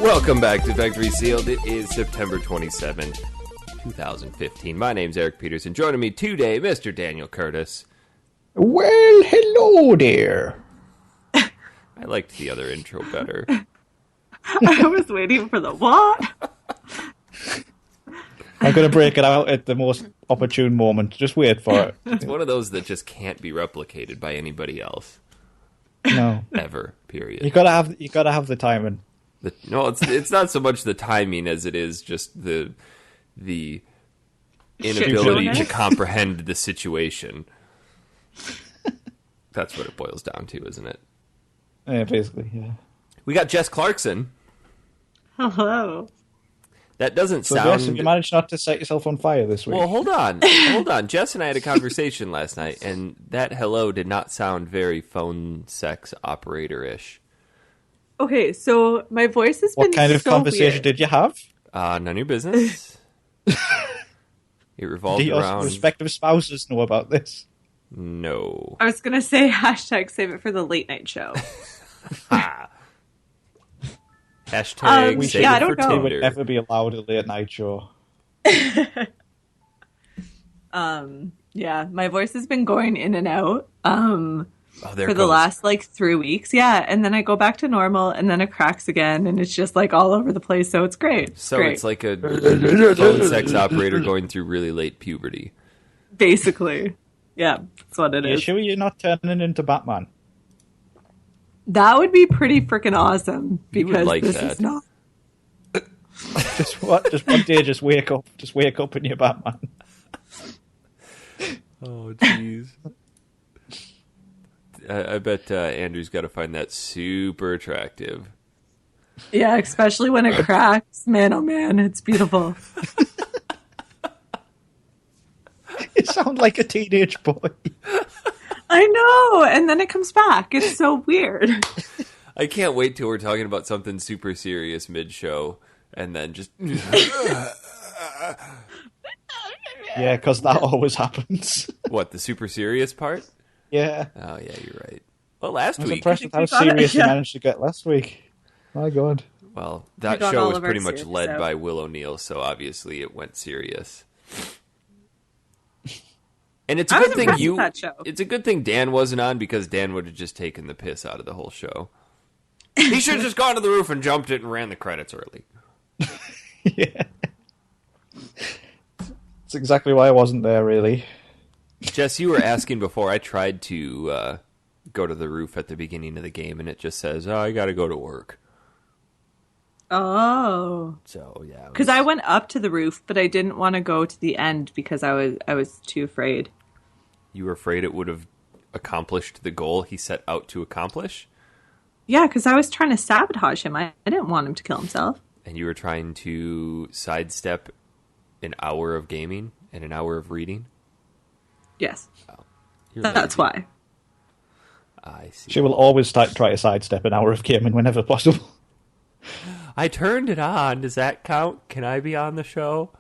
Welcome back to Factory Sealed. It is September 27th, 2015. My name's Eric Peterson. Joining me today, Mr. Daniel Curtis. Well, hello there. I liked the other intro better. I was waiting for the what? I'm going to break it out at the most opportune moment. Just wait for it. It's one of those that just can't be replicated by anybody else. No. Ever, period. You gotta have the timing. No, it's not so much the timing as it is just the inability to comprehend the situation. That's what it boils down to, isn't it? Yeah, basically, yeah. We got Jess Clarkson. Hello. That doesn't So, sound... Jess, you managed not to set yourself on fire this week. Well, hold on. Jess and I had a conversation last night, and that hello did not sound very phone sex operator-ish. Okay, so my voice has been What kind of conversation weird. did you have? None of your business. It revolved Do your around... respective spouses know about this? No. I was going to say hashtag save it for the late night show. Hashtag save I it don't for know. They Tinder. would never be allowed a late night show. Yeah, my voice has been going in and out There the last 3 weeks. Yeah, and then I go back to normal, and then it cracks again, and it's just all over the place. So it's great. It's like a phone sex operator going through really late puberty. Basically. Yeah, that's what it Are you is. sure you're not turning into Batman? That would be pretty freaking awesome You would because like this that. is not. Just one day, just wake up and you're Batman. Oh, jeez. I bet Andrew's got to find that super attractive. Yeah, especially when it cracks. Man, oh man, it's beautiful. You sound like a teenage boy. I know, and then it comes back. It's so weird. I can't wait till we're talking about something super serious mid-show, and then just... Yeah, because that always happens. What, the super serious part? Yeah. Oh, yeah, you're right. Well, last I was week... impressed with how We got it, serious you yeah. managed to get last week. My God. Well, that got show all was of our pretty much serious led out. by Will O'Neill, so obviously it went serious. And it's a I was good thing impressed with that show. It's a good thing Dan wasn't on, because Dan would have just taken the piss out of the whole show. He should have just gone to the roof and jumped it and ran the credits early. Yeah. That's exactly why I wasn't there, really. Jess, you were asking before. I tried to go to the roof at the beginning of the game, and it just says, "Oh, I got to go to work." Oh, So yeah, because I went up to the roof, but I didn't want to go to the end because I was too afraid. You were afraid it would have accomplished the goal he set out to accomplish, Yeah, because I was trying to sabotage him. I didn't want him to kill himself. and you were trying to sidestep an hour of gaming and an hour of reading. Yes, You're that's lazy. why. I see. She will always try to sidestep an hour of gaming whenever possible. I turned it on. Does that count? Can I be on the show?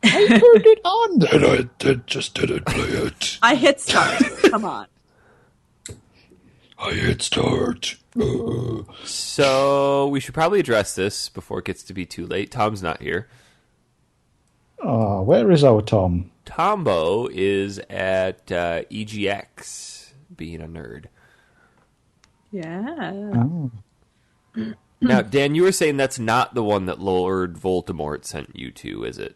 I turned it on, and I just didn't play it. I hit start. Come on. I hit start. So we should probably address this before it gets to be too late. Tom's not here. Oh, where is our Tom? Tombo is at EGX being a nerd. Yeah. Oh. Now, Dan, you were saying that's not the one that Lord Voldemort sent you to, is it?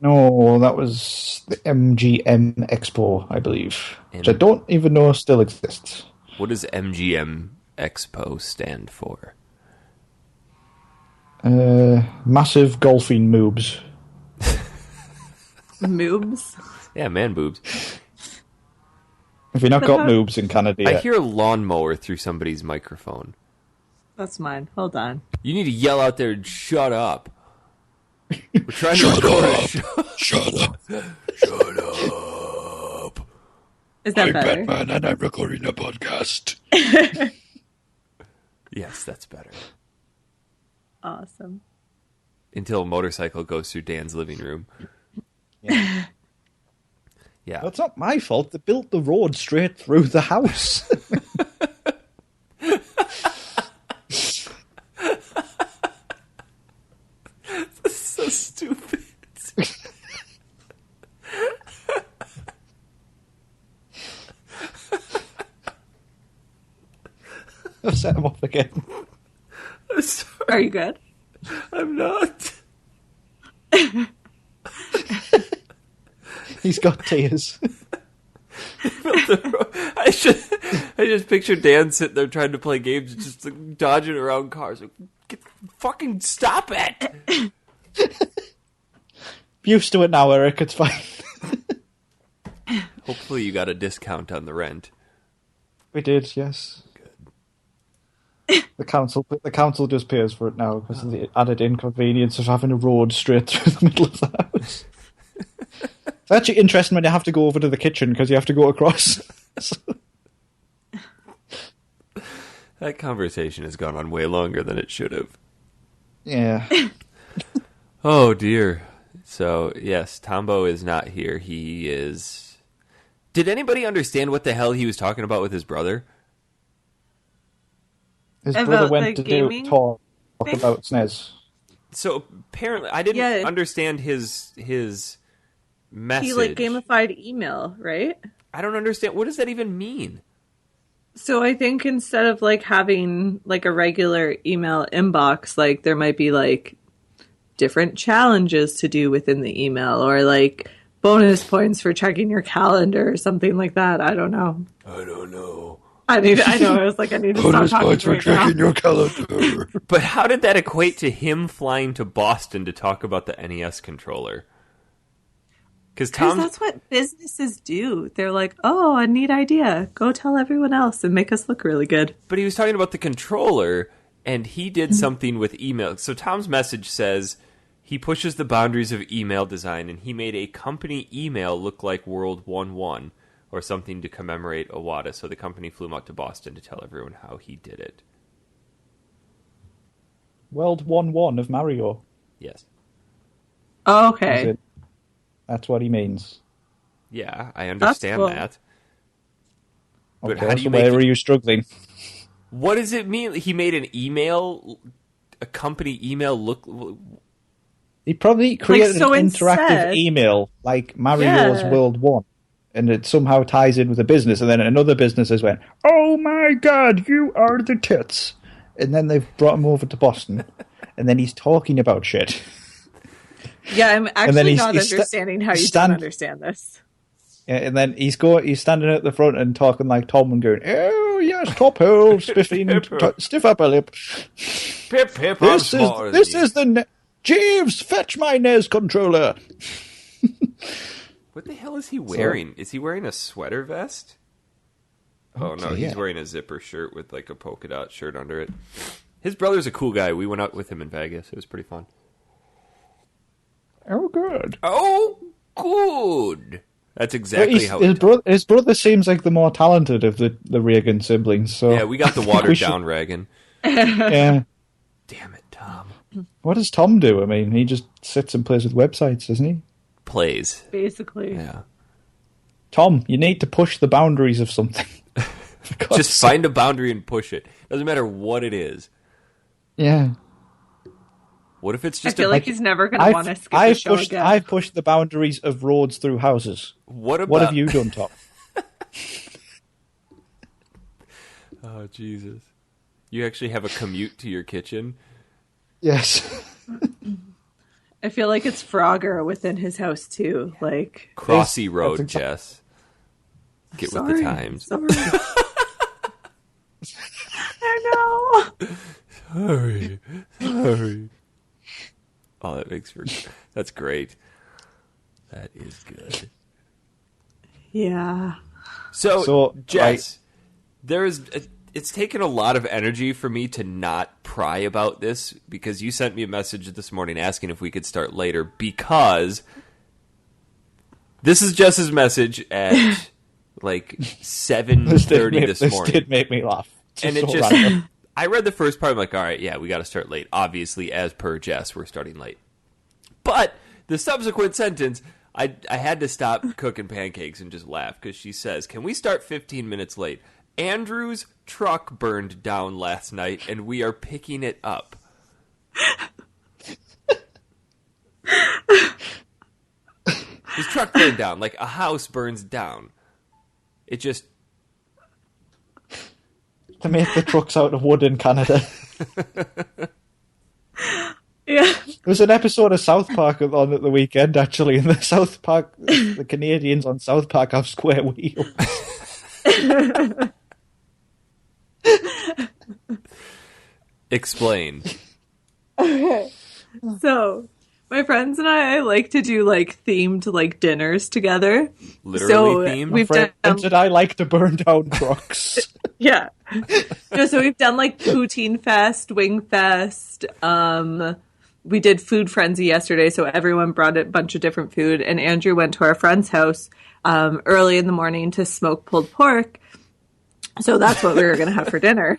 No, that was the MGM Expo, I believe. Which I don't even know still exists. What does MGM Expo stand for? Massive golfing moobs. Moobs. Yeah, man boobs. If you've not But got how- moobs in Canada I yet. hear a lawnmower through somebody's microphone. That's mine. Hold on. You need to yell out there and shut up. We're trying to record a show. Shut up. Shut up. Is that better? Batman and I'm recording a podcast. Yes, that's better. Awesome. Until a motorcycle goes through Dan's living room. Yeah. Yeah. Well, it's not my fault. They built the road straight through the house. set him off again. I'm sorry. Are you good? I'm not. He's got tears. I just picture Dan sitting there trying to play games, just like, dodging around cars. Like, fucking stop it! Used to it now, Eric. It's fine. Hopefully, you got a discount on the rent. We did, yes. Good. The council just pays for it now because of the added inconvenience of having a road straight through the middle of the house. It's actually interesting when you have to go over to the kitchen because you have to go across. That conversation has gone on way longer than it should have. Yeah. Oh, dear. So, yes, Tombo is not here. He is... Did anybody understand what the hell he was talking about with his brother? His About brother went the to gaming talk thing? about SNES. So, apparently, I didn't understand his message. He gamified email, right? I don't understand. What does that even mean? So I think instead of having a regular email inbox, there might be different challenges to do within the email, or bonus points for checking your calendar or something like that. I don't know. I don't know. I know. I was I need to stop talking points for right checking now. your calendar. But how did that equate to him flying to Boston to talk about the NES controller? Because that's what businesses do. They're like, oh, a neat idea. Go tell everyone else and make us look really good. But he was talking about the controller, and he did something with email. So Tom's message says he pushes the boundaries of email design, and he made a company email look like World 1-1 or something to commemorate Iwata. So the company flew him out to Boston to tell everyone how he did it. World 1-1 of Mario. Yes. Oh, okay. That's what he means. Yeah, I understand cool. that. Okay, But how do you where are you struggling? What does it mean? He made an email, a company email look... He probably created so an instead- interactive email like Mario's Yeah. World 1. And it somehow ties in with a business. And then another business has went, oh my god, you are the tits. And then they've brought him over to Boston. And then he's talking about shit. Yeah, I'm actually not he's understanding how you don't understand this. Yeah, and then he's standing at the front and talking like Tom and going, oh yes, top hill, stiff upper lip. Pip, pip, This is the Jeeves, fetch my NES controller. What the hell is he wearing? Is he wearing a sweater vest? Oh no, he's wearing a zipper shirt with a polka dot shirt under it. His brother's a cool guy. We went out with him in Vegas. It was pretty fun. Oh, good. Oh, good. That's exactly how his brother seems like the more talented of the Reagan siblings. So yeah, we got the watered down Reagan. Yeah. Damn it, Tom. What does Tom do? I mean, he just sits and plays with websites, doesn't he? Plays. Basically. Yeah. Tom, you need to push the boundaries of something. Just find a boundary and push it. Doesn't matter what it is. Yeah. What if it's I just feel like he's never going to want to skip the show again. I've pushed the boundaries of roads through houses. What have you done, Tom? Oh, Jesus. You actually have a commute to your kitchen? Yes. I feel like it's Frogger within his house, too. Crossy Road, Jess. Get with the times. Sorry. I know. Sorry. Oh, that's great. That is good. Yeah. So Jess, it's taken a lot of energy for me to not pry about this because you sent me a message this morning asking if we could start later because this is Jess's message at 7:30 this morning. This did make me laugh. And it just... Random. I read the first part, I'm like, all right, yeah, we got to start late. Obviously, as per Jess, we're starting late. But the subsequent sentence, I had to stop cooking pancakes and just laugh because she says, can we start 15 minutes late? Andrew's truck burned down last night, and we are picking it up. His truck burned down, like a house burns down. It just... They make the trucks out of wood in Canada. Yeah. There was an episode of South Park on at the weekend, actually, and the Canadians on South Park have square wheels. Explain. Okay. So, my friends and I like to do like themed like dinners together. Literally themed? We've done, Friends and I like to burn down trucks. yeah. No, so we've done like Poutine Fest, Wing Fest. We did Food Frenzy yesterday, so everyone brought a bunch of different food. And Andrew went to our friend's house early in the morning to smoke pulled pork. So that's what we were going to have for dinner.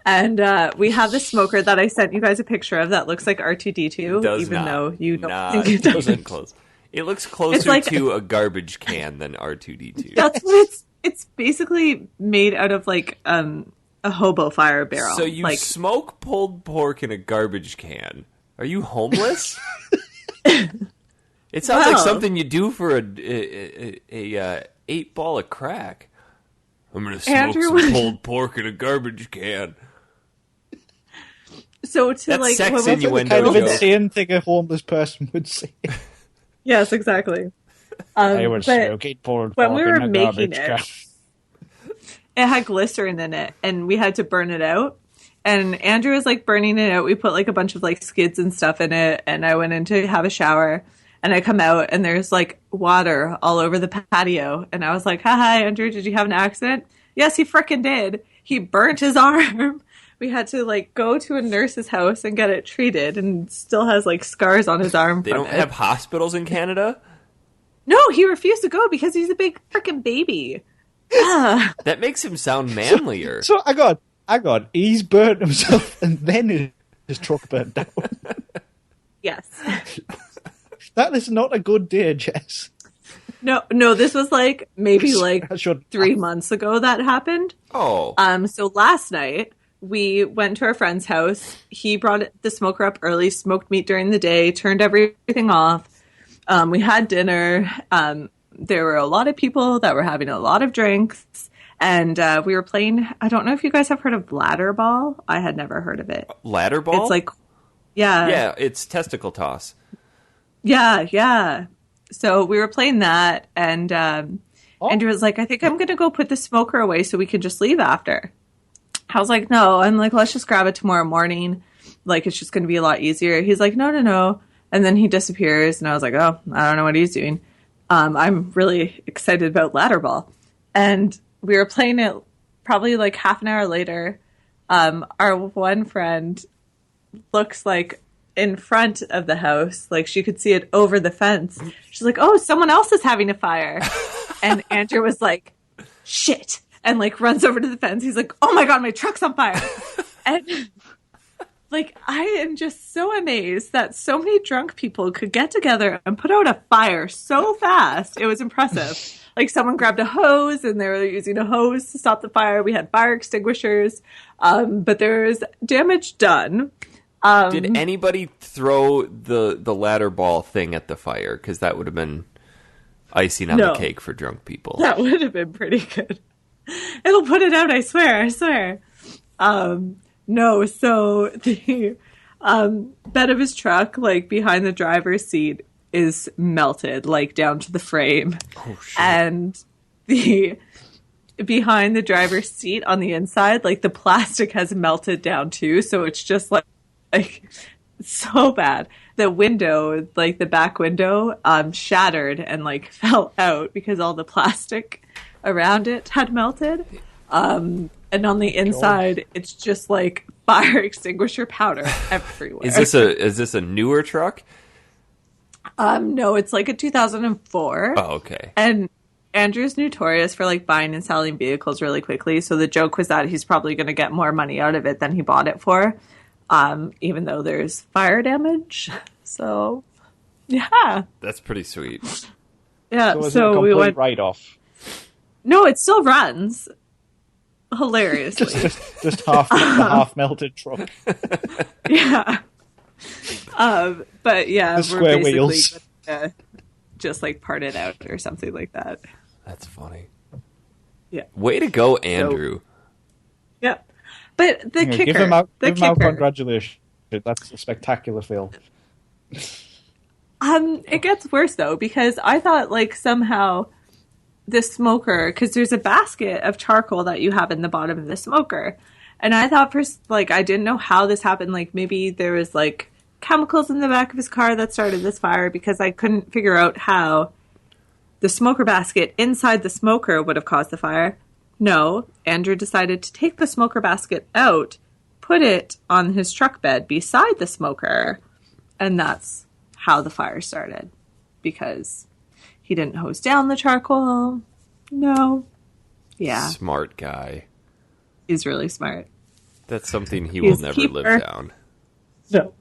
And we have the smoker that I sent you guys a picture of that looks like R2-D2, even though you don't think it doesn't close. It looks closer like, to a garbage can than R2-D2. That's what it's basically made out of like a hobo fire barrel. So you smoke pulled pork in a garbage can. Are you homeless? It sounds like something you do for a 8-ball of crack. I'm going to smoke some pulled pork in a garbage can. So to that's like sex the innuendo kind of joke. insane thing a homeless person would say. Yes, exactly. I would smoke 8 pulled pork when we were in a making garbage it, can. it had glycerin in it, and we had to burn it out. And Andrew was like burning it out. We put like a bunch of like skids and stuff in it, and I went in to have a shower. And I come out, and there's like water all over the patio. And I was like, hi, Andrew, did you have an accident? Yes, he frickin' did. He burnt his arm. We had to like go to a nurse's house and get it treated, and still has like scars on his arm. They don't have hospitals in Canada? No, he refused to go because he's a big frickin' baby. That makes him sound manlier. So I got, he's burnt himself, and then his truck burnt down. Yes. That is not a good day, Jess. No, this was like maybe like 3 months ago that happened. Oh. So last night we went to our friend's house. He brought the smoker up early, smoked meat during the day, turned everything off. We had dinner. There were a lot of people that were having a lot of drinks, and we were playing. I don't know if you guys have heard of ladder ball. I had never heard of it. Ladder ball? It's like, yeah, it's testicle toss. Yeah. So we were playing that, and Andrew was like, I think I'm going to go put the smoker away so we can just leave after. I was like, no. I'm like, let's just grab it tomorrow morning. Like, it's just going to be a lot easier. He's like, no. And then he disappears, and I was like, oh, I don't know what he's doing. I'm really excited about ladder ball. And we were playing it probably like half an hour later. Our one friend looks like in front of the house, like she could see it over the fence. She's like, oh, someone else is having a fire. And Andrew was like, shit, and like runs over to the fence. He's like, oh my god, my truck's on fire. And like, I am just so amazed that so many drunk people could get together and put out a fire so fast. It was impressive. Like, someone grabbed a hose, and they were using a hose to stop the fire. We had fire extinguishers, but there was damage done. Did anybody throw the ladder ball thing at the fire? Because that would have been icing on the cake for drunk people. That would have been pretty good. It'll put it out, I swear. No, so the bed of his truck, like behind the driver's seat, is melted, like down to the frame. Oh, shit. And the behind the driver's seat on the inside, like the plastic has melted down too, so it's just like so bad. The window, like the back window, shattered and like fell out because all the plastic around it had melted. And on the inside, it's just like fire extinguisher powder everywhere. Is this a newer truck? No, it's like a 2004. Oh, okay. And Andrew's notorious for like buying and selling vehicles really quickly. So the joke was that he's probably going to get more money out of it than he bought it for. Even though there's fire damage. So, yeah. That's pretty sweet. Yeah, so we went right off. No, it still runs. Hilariously. just half melted truck. Yeah. But yeah, the square wheels. Just like part it out or something like that. That's funny. Yeah. Way to go, Andrew. Yep. But the kicker, give him out kicker. congratulations. That's a spectacular fail. It gets worse though, because I thought like somehow the smoker, because there's a basket of charcoal that you have in the bottom of the smoker, and I thought first, like, I didn't know how this happened. Like maybe there was like chemicals in the back of his car that started this fire, because I couldn't figure out how the smoker basket inside the smoker would have caused the fire. No, Andrew decided to take the smoker basket out, put it on his truck bed beside the smoker, and that's how the fire started. Because he didn't hose down the charcoal. No. Yeah. Smart guy. He's really smart. That's something he will never live down. No.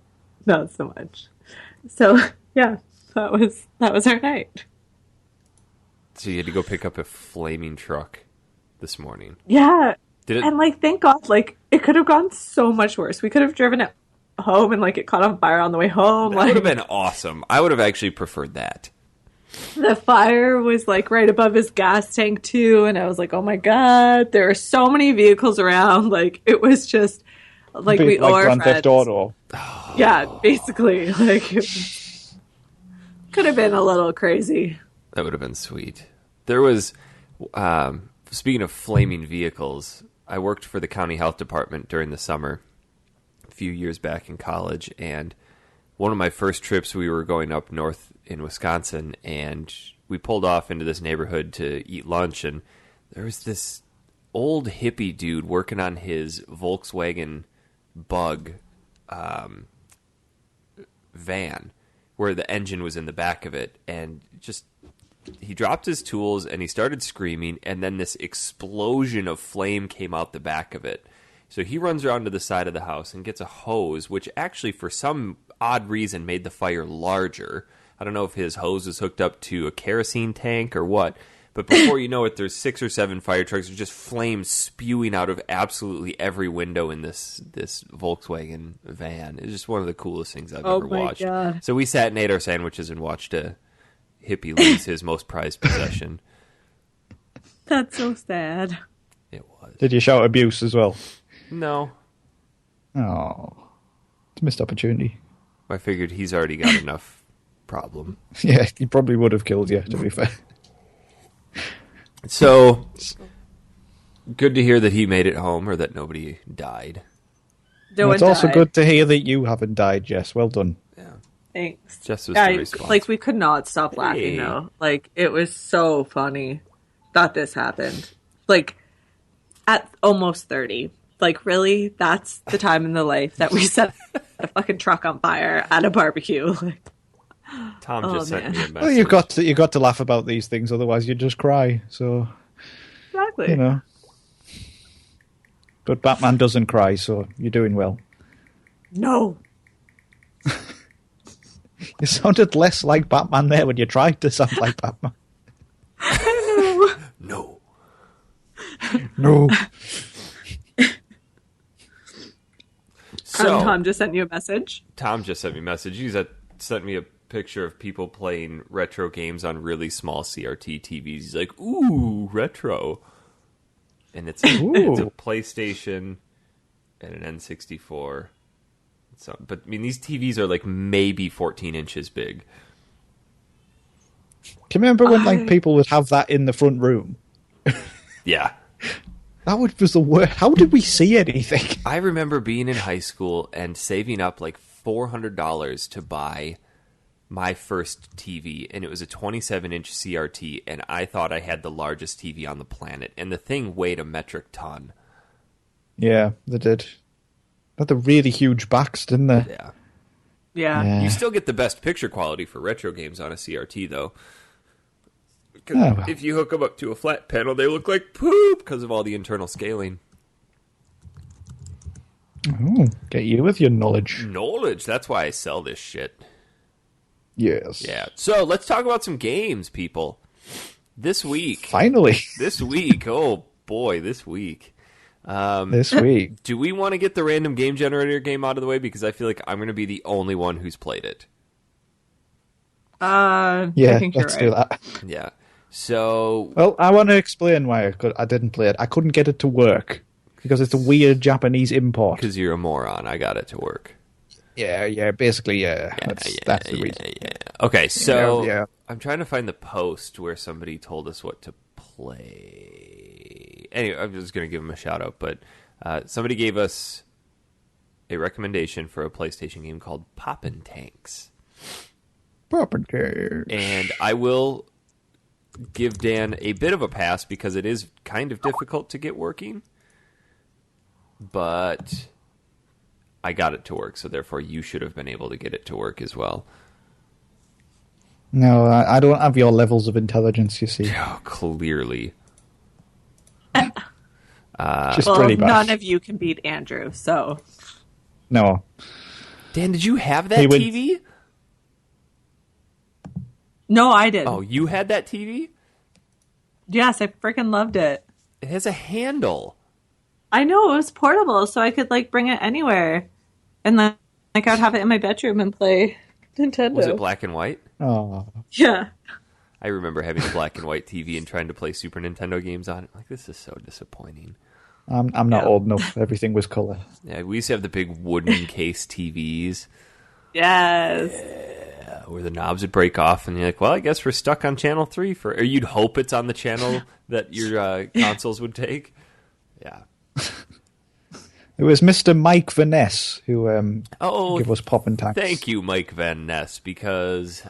Not so much. So, yeah, that was our night. So you had to go pick up a flaming truck this morning. Yeah. Did it? And, like, thank God, like, it could have gone so much worse. We could have driven it home and, like, it caught on fire on the way home. That would have been awesome. I would have actually preferred that. The fire was, like, right above his gas tank, too, and I was like, oh, my God. There are so many vehicles around. Like, it was just, like, we owe our Grand friends. Theft Auto. Yeah, basically. Like, it could have been a little crazy. That would have been sweet. There was, speaking of flaming vehicles, I worked for the county health department during the summer a few years back in college, and one of my first trips, we were going up north in Wisconsin, and we pulled off into this neighborhood to eat lunch, and there was this old hippie dude working on his Volkswagen Bug van, where the engine was in the back of it, and just he dropped his tools and he started screaming, and then this explosion of flame came out the back of it. So he runs around to the side of the house and gets a hose, which actually for some odd reason made the fire larger. I don't know if his hose was hooked up to a kerosene tank or what, but before you know it, there's 6 or 7 fire trucks with just flames spewing out of absolutely every window in this Volkswagen van. It's just one of the coolest things I've ever watched. God. So we sat and ate our sandwiches and watched a hippie lose his most prized possession. That's so sad. It was. Did you shout abuse as well? No. Oh, it's a missed opportunity. I figured he's already got enough problem. Yeah, he probably would have killed you, to be fair. So, good to hear that he made it home, or that nobody died. No It's one also died. good to hear that you haven't died, Jess. Well done. Yeah. Thanks. Jess was Yeah, the response. like, we could not stop laughing, Hey. though. Like, it was so funny that this happened. Like, at almost 30. Like, really? That's the time in the life that we set a fucking truck on fire at a barbecue. Like, Tom Oh, just sent man. me a message. Well, you got to laugh about these things, otherwise you'd just cry. So, exactly. you know. But Batman doesn't cry, so you're doing well. No. You sounded less like Batman there when you tried to sound like Batman. No. No. So, Tom just sent you a message. Tom just sent me a message. He sent me a picture of people playing retro games on really small CRT TVs. He's like, ooh, retro. And it's a PlayStation and an N64. So, but, I mean, these TVs are like maybe 14 inches big. Can you remember when like people would have that in the front room? Yeah. That was the worst. How did we see anything? I remember being in high school and saving up like $400 to buy my first TV, and it was a 27-inch CRT, and I thought I had the largest TV on the planet, and the thing weighed a metric ton. Yeah, they did. They had the really huge backs, didn't they? Yeah. Yeah. You still get the best picture quality for retro games on a CRT, though. 'Cause Oh, well. if you hook them up to a flat panel, they look like poop because of all the internal scaling. Oh, get you with your knowledge. Knowledge. That's why I sell this shit. Yes. Yeah. So let's talk about some games, people. This week. Finally, This week. Oh, boy, this week. this week. Do we want to get the random game generator game out of the way? Because I feel like I'm going to be the only one who's played it. I Yeah, think you're let's right. do that. Yeah. So, Well, I want to explain why I didn't play it. I couldn't get it to work. because it's a weird Japanese import. Because you're a moron. I got it to work. Yeah, basically, yeah. That's the reason. Yeah. Okay, so Yeah. I'm trying to find the post where somebody told us what to play. Anyway, I'm just going to give them a shout out, but somebody gave us a recommendation for a PlayStation game called Poppin' Tanks. And I will give Dan a bit of a pass because it is kind of difficult to get working. But I got it to work, so therefore you should have been able to get it to work as well. No, I don't have your levels of intelligence, you see. Oh, clearly. Just pretty bad. None of you can beat Andrew, so... No. Dan, did you have that TV? No, I didn't. Oh, you had that TV? Yes, I freaking loved it. It has a handle. I know, it was portable, so I could, bring it anywhere. And then, I'd have it in my bedroom and play Nintendo. Was it black and white? Oh. Yeah. I remember having a black and white TV and trying to play Super Nintendo games on it. This is so disappointing. I'm not old enough. Everything was color. Yeah, we used to have the big wooden case TVs. Yes. Yeah, where the knobs would break off, and you're like, well, I guess we're stuck on channel 3 or you'd hope it's on the channel that your consoles would take. Yeah. It was Mr. Mike Van Ness who gave us Poppin' Tanks. Thank you, Mike Van Ness, because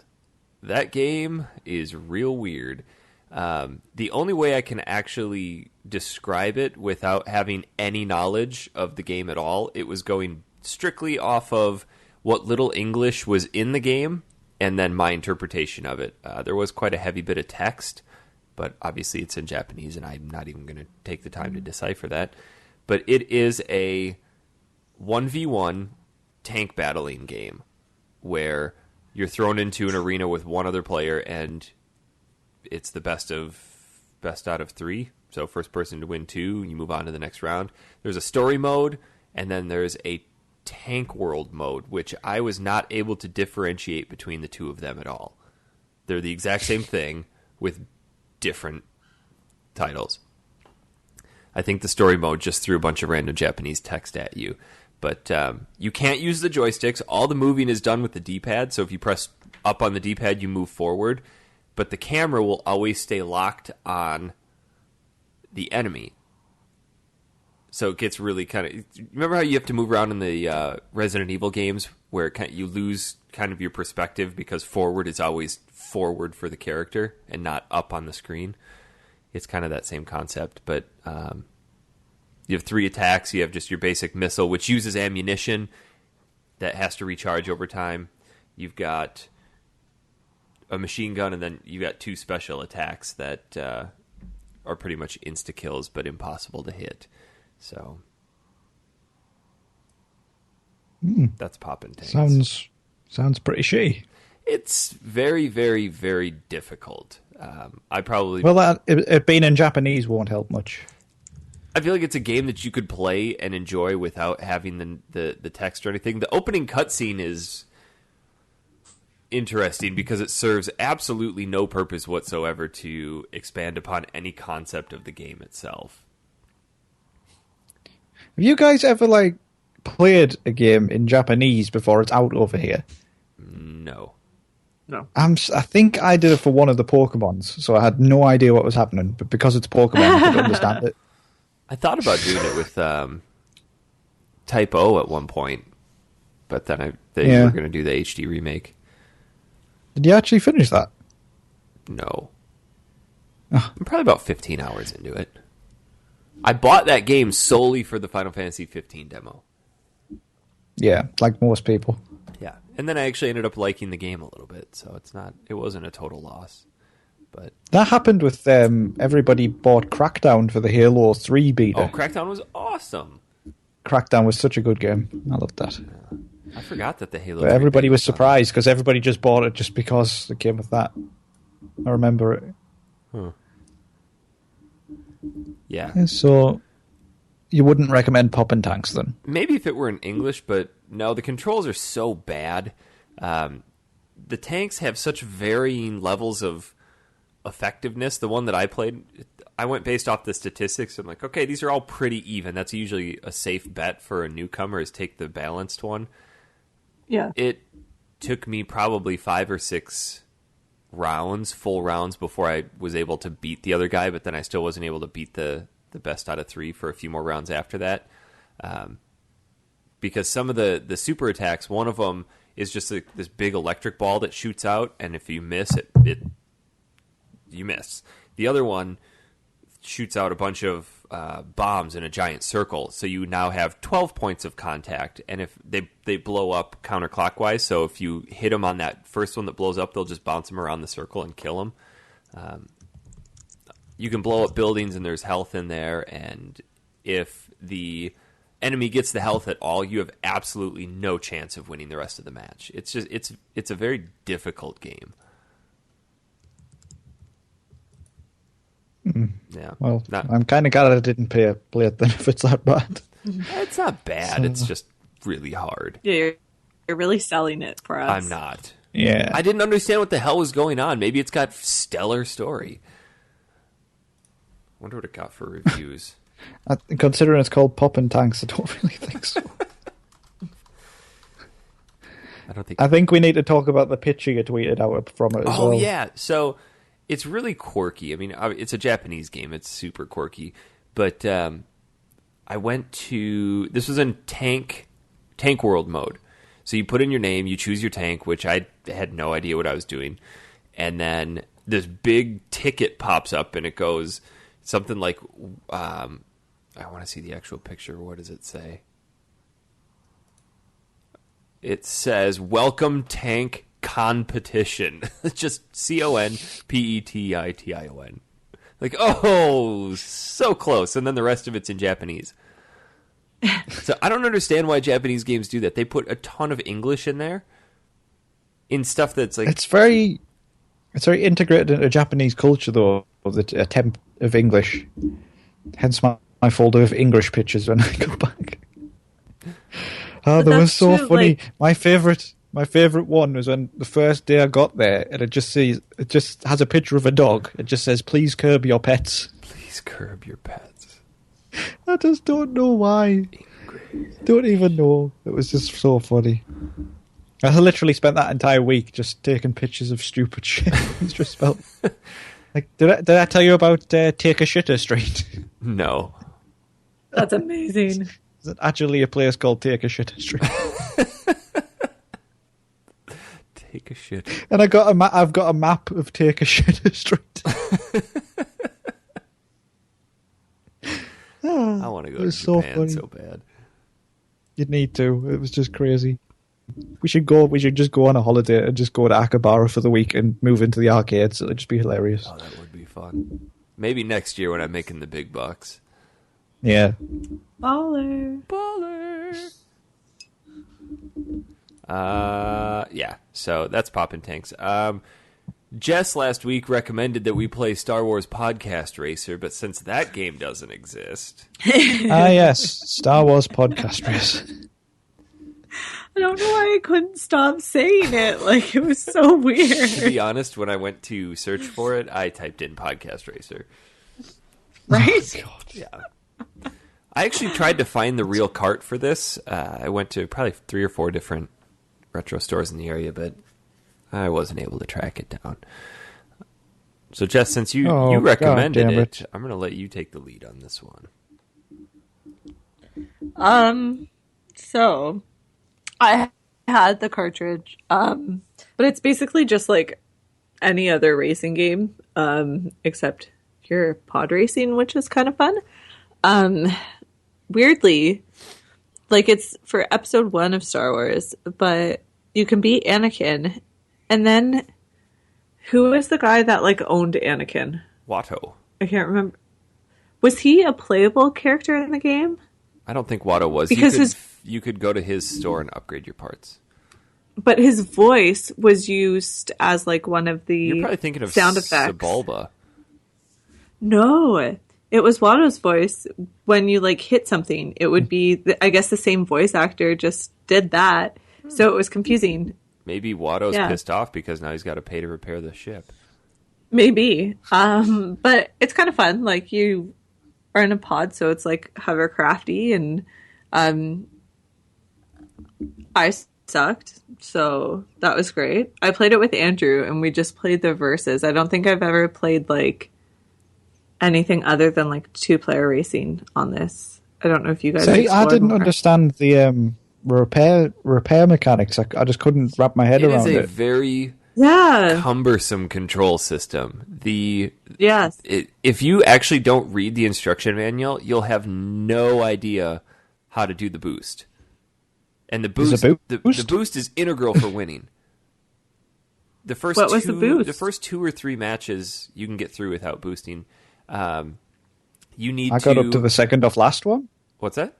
that game is real weird. The only way I can actually describe it without having any knowledge of the game at all, it was going strictly off of what little English was in the game and then my interpretation of it. There was quite a heavy bit of text, but obviously it's in Japanese and I'm not even going to take the time to decipher that. But it is a 1v1 tank battling game where you're thrown into an arena with one other player and it's the best out of 3. So first person to win 2, you move on to the next round. There's a story mode, and then there's a tank world mode, which I was not able to differentiate between the two of them at all. They're the exact same thing with different titles. I think the story mode just threw a bunch of random Japanese text at you. But you can't use the joysticks. All the moving is done with the D-pad, so if you press up on the D-pad, you move forward. But the camera will always stay locked on the enemy. So it gets really kind of... Remember how you have to move around in the Resident Evil games where you lose kind of your perspective because forward is always forward for the character and not up on the screen? It's kind of that same concept, but you have 3 attacks. You have just your basic missile, which uses ammunition that has to recharge over time. You've got a machine gun, and then you got 2 special attacks that are pretty much insta-kills, but impossible to hit. So that's Poppin' Tanks. Sounds pretty shitty. It's very, very, very difficult. I probably... Well, it being in Japanese won't help much. I feel like it's a game that you could play and enjoy without having the text or anything. The opening cutscene is interesting because it serves absolutely no purpose whatsoever to expand upon any concept of the game itself. Have you guys ever played a game in Japanese before it's out over here? No. I think I did it for one of the Pokemons, so I had no idea what was happening, but because it's Pokemon, I could understand it. I thought about doing it with Type O at one point, but then they were going to do the HD remake. Did you actually finish that? No. I'm probably about 15 hours into it. I bought that game solely for the Final Fantasy 15 demo. Yeah, like most people. Yeah, and then I actually ended up liking the game a little bit, so it wasn't a total loss. But that happened with everybody bought Crackdown for the Halo 3 beta. Oh, Crackdown was awesome. Crackdown was such a good game. I loved that. I forgot that the Halo. But everybody was surprised because everybody just bought it just because it came with that. I remember it. Huh. Yeah. So you wouldn't recommend Poppin' Tanks then? Maybe if it were in English, but no, the controls are so bad. The tanks have such varying levels of effectiveness. The one that I played, I went based off the statistics. I'm like, okay, these are all pretty even. That's usually a safe bet for a newcomer, is take the balanced one. Yeah. It took me probably 5 or 6 rounds, full rounds, before I was able to beat the other guy, but then I still wasn't able to beat the best out of 3 for a few more rounds after that. Because some of the super attacks, one of them is just this big electric ball that shoots out, and if you miss it, you miss. The other one shoots out a bunch of bombs in a giant circle, so you now have 12 points of contact, and if they blow up counterclockwise, so if you hit them on that first one that blows up, they'll just bounce them around the circle and kill them. You can blow up buildings, and there's health in there, and if the enemy gets the health at all, you have absolutely no chance of winning the rest of the match. It's just it's a very difficult game. Yeah. Well, I'm kind of glad I didn't play it then if it's that bad. It's not bad. It's just really hard. Yeah, you're really selling it for us. I'm not. Yeah. I didn't understand what the hell was going on. Maybe it's got stellar story. Wonder what it got for reviews. Considering it's called Poppin' Tanks, I don't really think so. I think we need to talk about the picture you tweeted out from it as well. Oh, yeah. So it's really quirky. I mean, it's a Japanese game. It's super quirky. But I went to... This was in Tank World mode. So you put in your name, you choose your tank, which I had no idea what I was doing. And then this big ticket pops up, and it goes something like... I want to see the actual picture. What does it say? It says, "Welcome Tank Competition." It's just CONPETITION. Like, oh, so close. And then the rest of it's in Japanese. So I don't understand why Japanese games do that. They put a ton of English in there. In stuff that's like... It's very integrated into Japanese culture, though, the attempt of English. Hence my folder of English pictures when I go back. Oh, that was so funny. Like... My favorite one was when the first day I got there, and it just has a picture of a dog. It just says, "Please curb your pets." Please curb your pets. I just don't know why. Don't even know. It was just so funny. I literally spent that entire week just taking pictures of stupid shit. It's just spelled. Like, did I tell you about Take a Shitter Street? No. That's amazing. Is it actually a place called Take a Shitter Street? Take a shit. And I've got a map of Take a Shitter Street. I want to go to Japan so bad. You'd need to. It was just crazy. We should just go on a holiday and just go to Akihabara for the week and move into the arcades. It'd just be hilarious. Oh, that would be fun. Maybe next year when I'm making the big bucks. Yeah. Baller. Yeah. So that's Poppin' Tanks. Jess last week recommended that we play Star Wars Podcast Racer, but since that game doesn't exist... Yes. Star Wars Podcast Racer. I don't know why I couldn't stop saying it. Like, it was so weird. To be honest, when I went to search for it, I typed in Podcast Racer. Right? Oh, God. Yeah. I actually tried to find the real cart for this. I went to probably 3 or 4 different retro stores in the area, but I wasn't able to track it down. So, Jess, since you recommended it, I'm going to let you take the lead on this one. So I had the cartridge, but it's basically just like any other racing game, except you're pod racing, which is kind of fun. Weirdly, like it's for episode 1 of Star Wars, but you can be Anakin, and then who was the guy that like owned Anakin? Watto. I can't remember. Was he a playable character in the game? I don't think Watto was. Because you could go to his store and upgrade your parts. But his voice was used as like one of the You're probably thinking of sound effects. Sebulba. No, it was Watto's voice. When you like hit something, it would be, I guess, the same voice actor just did that. So it was confusing. Maybe Watto's pissed off because now he's got to pay to repair the ship. Maybe. But it's kind of fun. Like you are in a pod, so it's like hovercrafty, and um, I sucked, so that was great. I played it with Andrew, and we just played the verses. I don't think I've ever played like anything other than like two-player racing on this. I don't know if you guys. See, I didn't more. understand the repair mechanics. I just couldn't wrap my head around it. It is a very cumbersome control system. Yes. If you actually don't read the instruction manual, you'll have no idea how to do the boost. And the boost, the boost is integral for winning. The first two or three matches you can get through without boosting. You need. I got up to the second of last one. What's that?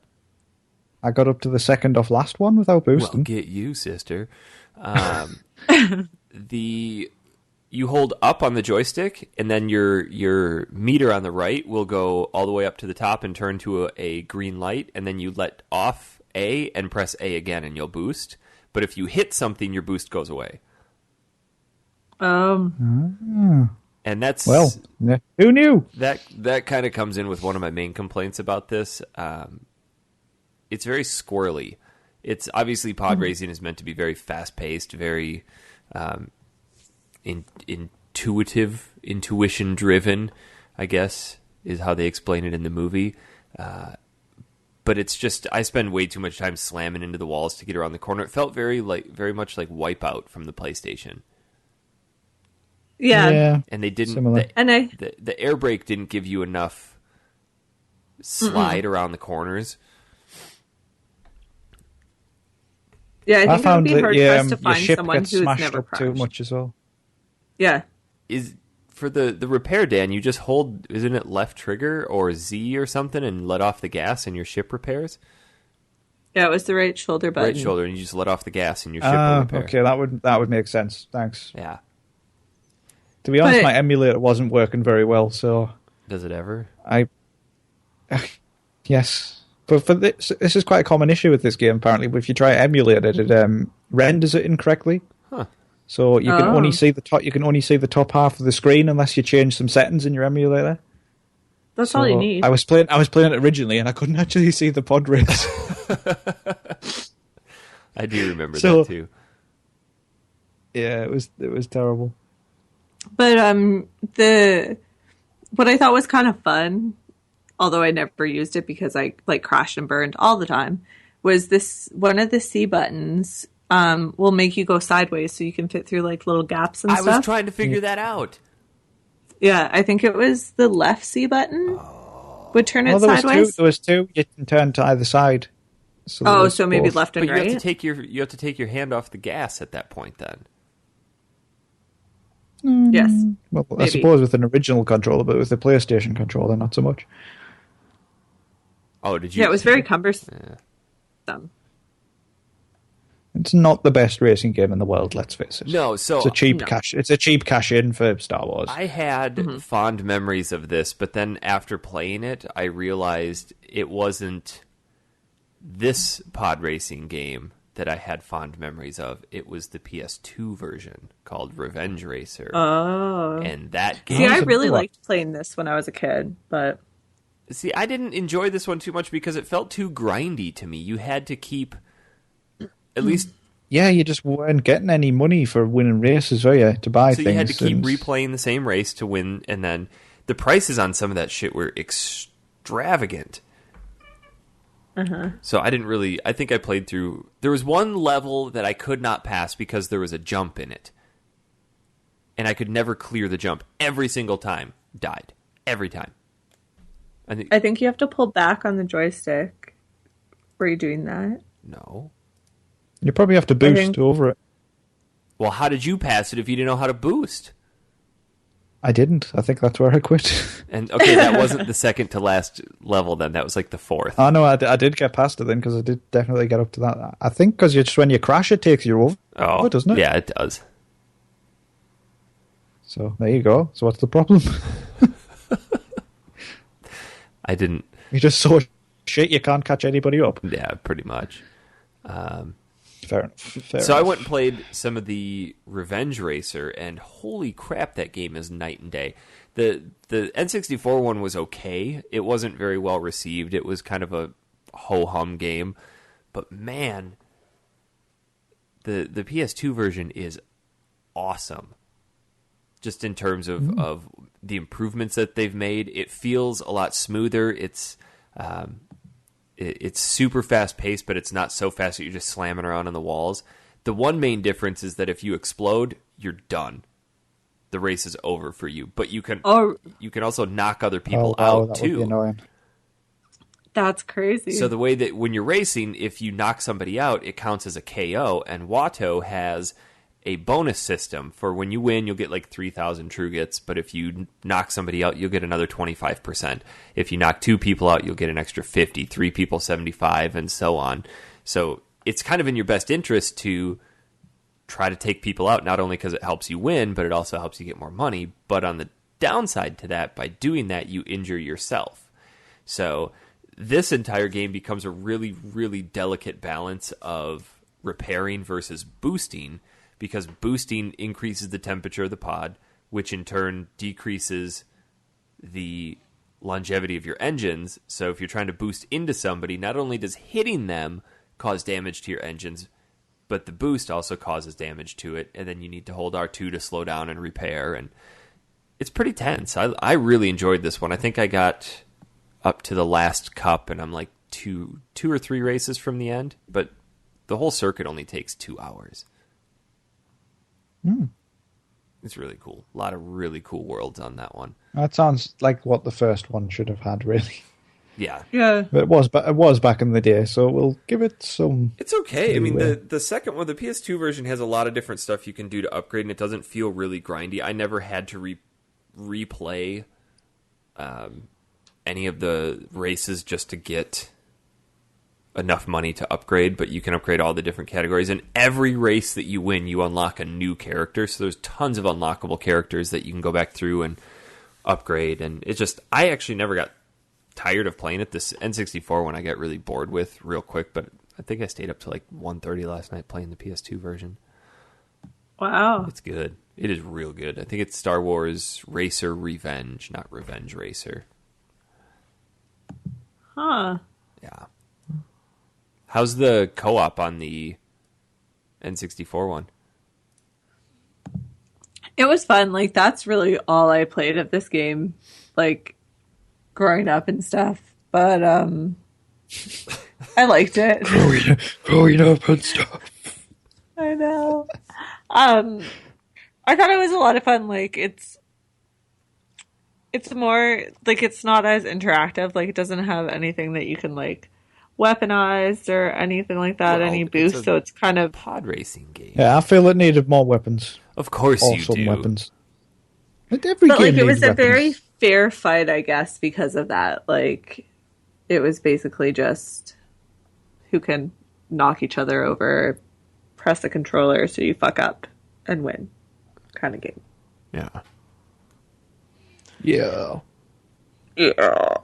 I got up to the second of last one without boosting. Well, get you, sister. You hold up on the joystick, and then your meter on the right will go all the way up to the top and turn to a green light, and then you let off A and press A again, and you'll boost. But if you hit something, your boost goes away. And that's who knew? That kind of comes in with one of my main complaints about this. It's very squirrely. It's obviously pod racing is meant to be very fast paced, very intuition driven, I guess, is how they explain it in the movie. But it's just, I spend way too much time slamming into the walls to get around the corner. It felt very much like Wipeout from the PlayStation. Yeah. And they didn't, the air brake didn't give you enough slide around the corners. Yeah, I think it would be hard for us to find someone who's smashed never up crashed. too much as well. Yeah. For the repair, Dan, you just hold, isn't it left trigger or Z or something, and let off the gas and your ship repairs? Yeah, it was the right shoulder button. Right shoulder, and you just let off the gas and your ship will repair. Okay, that would make sense. Thanks. Yeah. To be honest, my emulator wasn't working very well, so... Does it ever? Yes. But for this is quite a common issue with this game, apparently. But if you try to emulate it, it renders it incorrectly. Huh. So you can only see the top. You can only see the top half of the screen unless you change some settings in your emulator. That's all you need. I was playing it originally, and I couldn't actually see the pod race. I do remember that too. Yeah, it was terrible. But what I thought was kind of fun, although I never used it because I like crashed and burned all the time, was this one of the C buttons will make you go sideways so you can fit through like little gaps and stuff. I was trying to figure that out. Yeah, I think it was the left C button would turn it sideways. There was two. You can turn to either side. So maybe left and right. You have to take your hand off the gas at that point then. Yes. Well, maybe. I suppose with an original controller, but with the PlayStation controller, not so much. Oh, did you? Yeah, it was very cumbersome. Yeah. It's not the best racing game in the world, let's face it. No, so it's a cheap cash. It's a cheap cash in for Star Wars. I had fond memories of this, but then after playing it, I realized it wasn't this pod racing game that I had fond memories of. It was the PS2 version called Revenge Racer. Oh, and that game. See, I really liked playing this when I was a kid, but I didn't enjoy this one too much because it felt too grindy to me. You had to keep. At least, yeah, you just weren't getting any money for winning races, were you, to buy things? So you had to keep replaying the same race to win, and then the prices on some of that shit were extravagant. So I didn't really... I think I played through... There was one level that I could not pass because there was a jump in it. And I could never clear the jump. Every single time. Died. Every time. I think you have to pull back on the joystick. Were you doing that? No. You probably have to boost over it. Well, how did you pass it if you didn't know how to boost? I didn't. I think that's where I quit. And okay, that wasn't the second to last level then. That was like the fourth. Oh, no, I did get past it then because I did definitely get up to that. I think because just when you crash, it takes you over, doesn't it? Yeah, it does. So there you go. So what's the problem? I didn't... You're just so shit you can't catch anybody up. Yeah, pretty much. Fair enough. Fair So I enough. went and played some of the Revenge Racer, and holy crap, that game is night and day. The N64 one was okay. It wasn't very well received. It was kind of a ho-hum game. But man, the PS2 version is awesome. Just in terms of the improvements that they've made. It feels a lot smoother. It's super fast-paced, but it's not so fast that you're just slamming around on the walls. The one main difference is that if you explode, you're done. The race is over for you. But you can also knock other people out, that too. Would be annoying. That's crazy. So the way that when you're racing, if you knock somebody out, it counts as a KO. And Watto has a bonus system for when you win, you'll get like 3,000 Trugits. But if you knock somebody out, you'll get another 25%. If you knock 2 people out, you'll get an extra 50, 3 people 75, and so on. So it's kind of in your best interest to try to take people out, not only because it helps you win, but it also helps you get more money. But on the downside to that, by doing that, you injure yourself. So this entire game becomes a really, really delicate balance of repairing versus boosting, because boosting increases the temperature of the pod, which in turn decreases the longevity of your engines. So if you're trying to boost into somebody, not only does hitting them cause damage to your engines, but the boost also causes damage to it, and then you need to hold R2 to slow down and repair, and it's pretty tense. I really enjoyed this one. I think I got up to the last cup, and I'm like two or three races from the end, but the whole circuit only takes 2 hours. It's really cool. A lot of really cool worlds on that one. That sounds like what the first one should have had, really. Yeah. But it was back in the day, so we'll give it some. It's okay. I mean, the second one, the PS2 version, has a lot of different stuff you can do to upgrade, and it doesn't feel really grindy. I never had to replay any of the races just to get enough money to upgrade, but you can upgrade all the different categories. And every race that you win, you unlock a new character. So there's tons of unlockable characters that you can go back through and upgrade. And it's just, I actually never got tired of playing it. This N64 one I got really bored with real quick, but I think I stayed up to like 1:30 last night playing the PS2 version. Wow. It's good. It is real good. I think it's Star Wars Racer Revenge, not Revenge Racer. Huh. Yeah. How's the co-op on the N64 one? It was fun. Like, that's really all I played of this game, like, growing up and stuff. But, I liked it. Growing up and stuff. I know. I thought it was a lot of fun. Like, it's more, like, it's not as interactive. Like, it doesn't have anything that you can, like, weaponize or anything like that, Well, any boost. So it's kind of pod racing game. Yeah, I feel it needed more weapons. Of course you Awesome do. weapons. Like every but game like it needs was a weapons. very fair fight, I guess, because of that. Like, it was basically just who can knock each other over, press the controller so you fuck up and win kind of game. Yeah. Yeah. Yeah.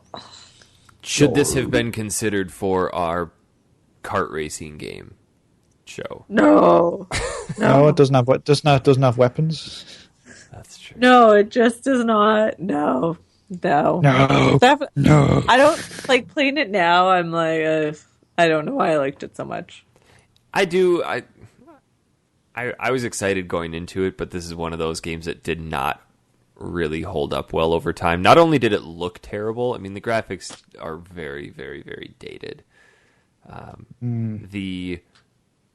Should this have been considered for our kart racing game show? No. No, it doesn't have weapons. That's true. No, it just does not. No. No. No. I don't like playing it now. I'm like, I don't know why I liked it so much. I do. I was excited going into it, but this is one of those games that did not really hold up well over time. Not only did it look terrible, I mean, the graphics are very, very, very dated.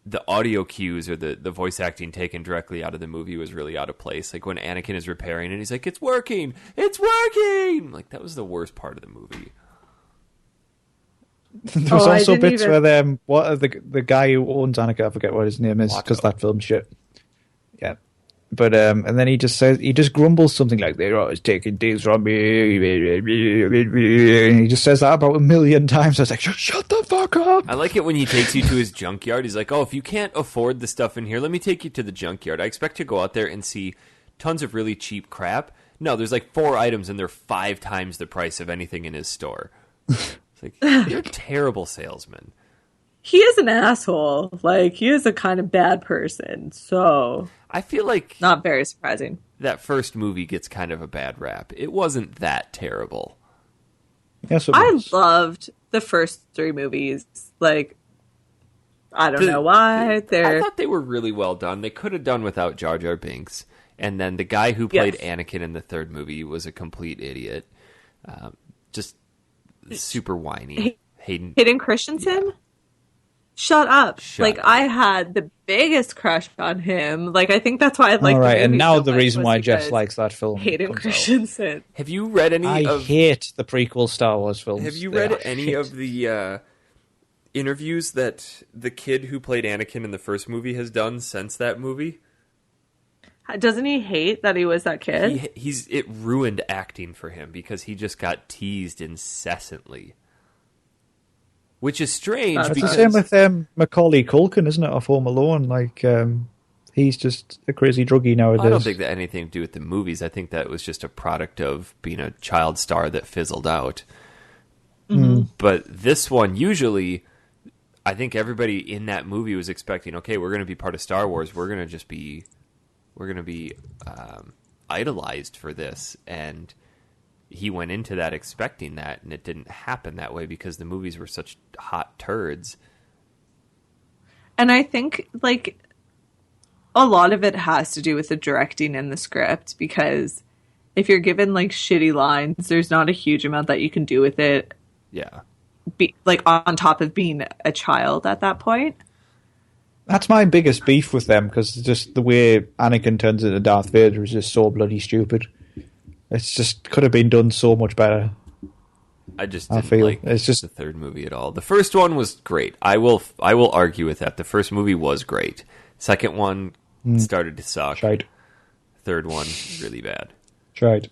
The audio cues or the voice acting taken directly out of the movie was really out of place. Like when Anakin is repairing and he's like, "It's working! It's working!" Like that was the worst part of the movie. There's also didn't bits even- where the guy who owns Anakin, I forget what his name is because Watto. that film shit. Yeah. But and then he just grumbles something like they're always taking things from me, and he just says that about 1 million times. I was like, shut the fuck up. I like it when he takes you to his junkyard. He's like, "Oh, if you can't afford the stuff in here, let me take you to the junkyard." I expect to go out there and see tons of really cheap crap. No, there's like 4 items and they're 5 times the price of anything in his store. It's like, you're a terrible salesman. he is an asshole. Like, he is a kind of bad person. So, I feel like not very surprising. that first movie gets kind of a bad rap. It wasn't that terrible. Yes, it I was. loved the first 3 movies. Like, I don't know why. I They're thought they were really well done. They could have done without Jar Jar Binks. And then the guy who played Yes. Anakin in the third movie was a complete idiot. Just super whiny. Hayden Christensen. Shut up! Like, up. I had the biggest crush on him. Like, I think that's why I like. All right, the and movie now so the much reason was why Jess because likes that film. Hayden comes out. Christensen. Have you read any I of... hate the prequel Star Wars films. Have you They read are any shit. of the interviews that the kid who played Anakin in the first movie has done since that movie? Doesn't he hate that he was that kid? It ruined acting for him because he just got teased incessantly. Which is strange That's It's because... the same with Macaulay Culkin, isn't it, of Home Alone? Like, he's just a crazy druggie nowadays. I don't think that had anything to do with the movies. I think that was just a product of being a child star that fizzled out. Mm-hmm. But this one, usually, I think everybody in that movie was expecting, okay, we're going to be part of Star Wars. We're going to be idolized for this. And he went into that expecting that, and it didn't happen that way because the movies were such hot turds. And I think, like, a lot of it has to do with the directing and the script, because if you're given, like, shitty lines, there's not a huge amount that you can do with it. Yeah. Like, on top of being a child at that point. That's my biggest beef with them, because just the way Anakin turns into Darth Vader is just so bloody stupid. It's just could have been done so much better. I just I didn't feel like it's just the third movie at all. The first one was great. I will argue with that. The first movie was great. Second one started to suck. tried. Third one really bad. Tried.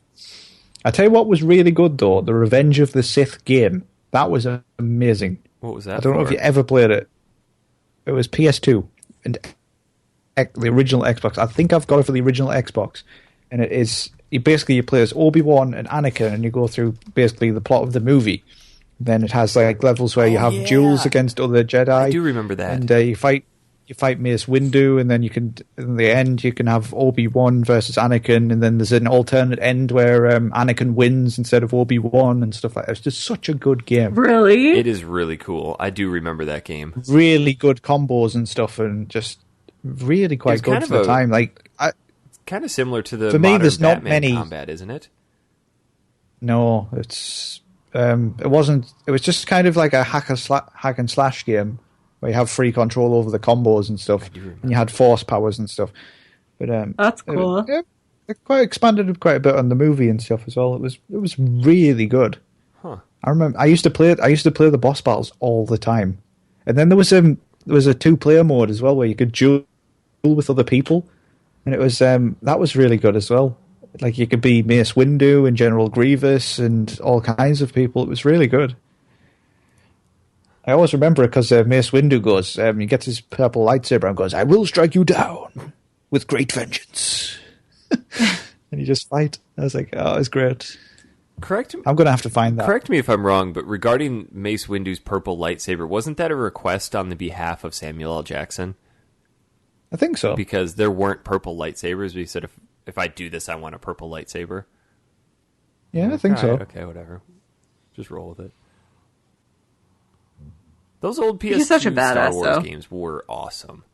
I tell you what was really good though, the Revenge of the Sith game. That was amazing. What was that? I don't know for? if you ever played it. It was PS2 and the original Xbox. I think I've got it for the original Xbox, and it is you play as Obi-Wan and Anakin, and you go through basically the plot of the movie. Then it has like levels where you have duels against other Jedi. I do remember that. And you fight Mace Windu, and then you can in the end you can have Obi-Wan versus Anakin, and then there's an alternate end where Anakin wins instead of Obi-Wan and stuff like that. It's just such a good game. Really? It is really cool. I do remember that game. Really good combos and stuff, and just really quite good for the time. Like Kind of similar to the For me, modern there's not Batman many- combat, isn't it? no, it wasn't. It was just kind of like a hack and slash game where you have free control over the combos and stuff, and you had force powers and stuff. But That's cool. It quite expanded quite a bit on the movie and stuff as well. It was really good. Huh. I remember I used to play the boss battles all the time, and then there was a 2-player mode as well where you could duel with other people, and it was that was really good as well. Like you could be Mace Windu and General Grievous and all kinds of people. It was really good. I always remember it because Mace Windu goes, he gets his purple lightsaber and goes, "I will strike you down with great vengeance," and you just fight. I was like, "Oh, it's great." I'm gonna have to find that. Correct me if I'm wrong, but regarding Mace Windu's purple lightsaber, wasn't that a request on the behalf of Samuel L. Jackson? I think so. Because there weren't purple lightsabers, but he said, if I do this, I want a purple lightsaber. Yeah, I think so. Alright, okay, whatever. Just roll with it. Those old PS2 He's such a Star badass, Wars though. games were awesome.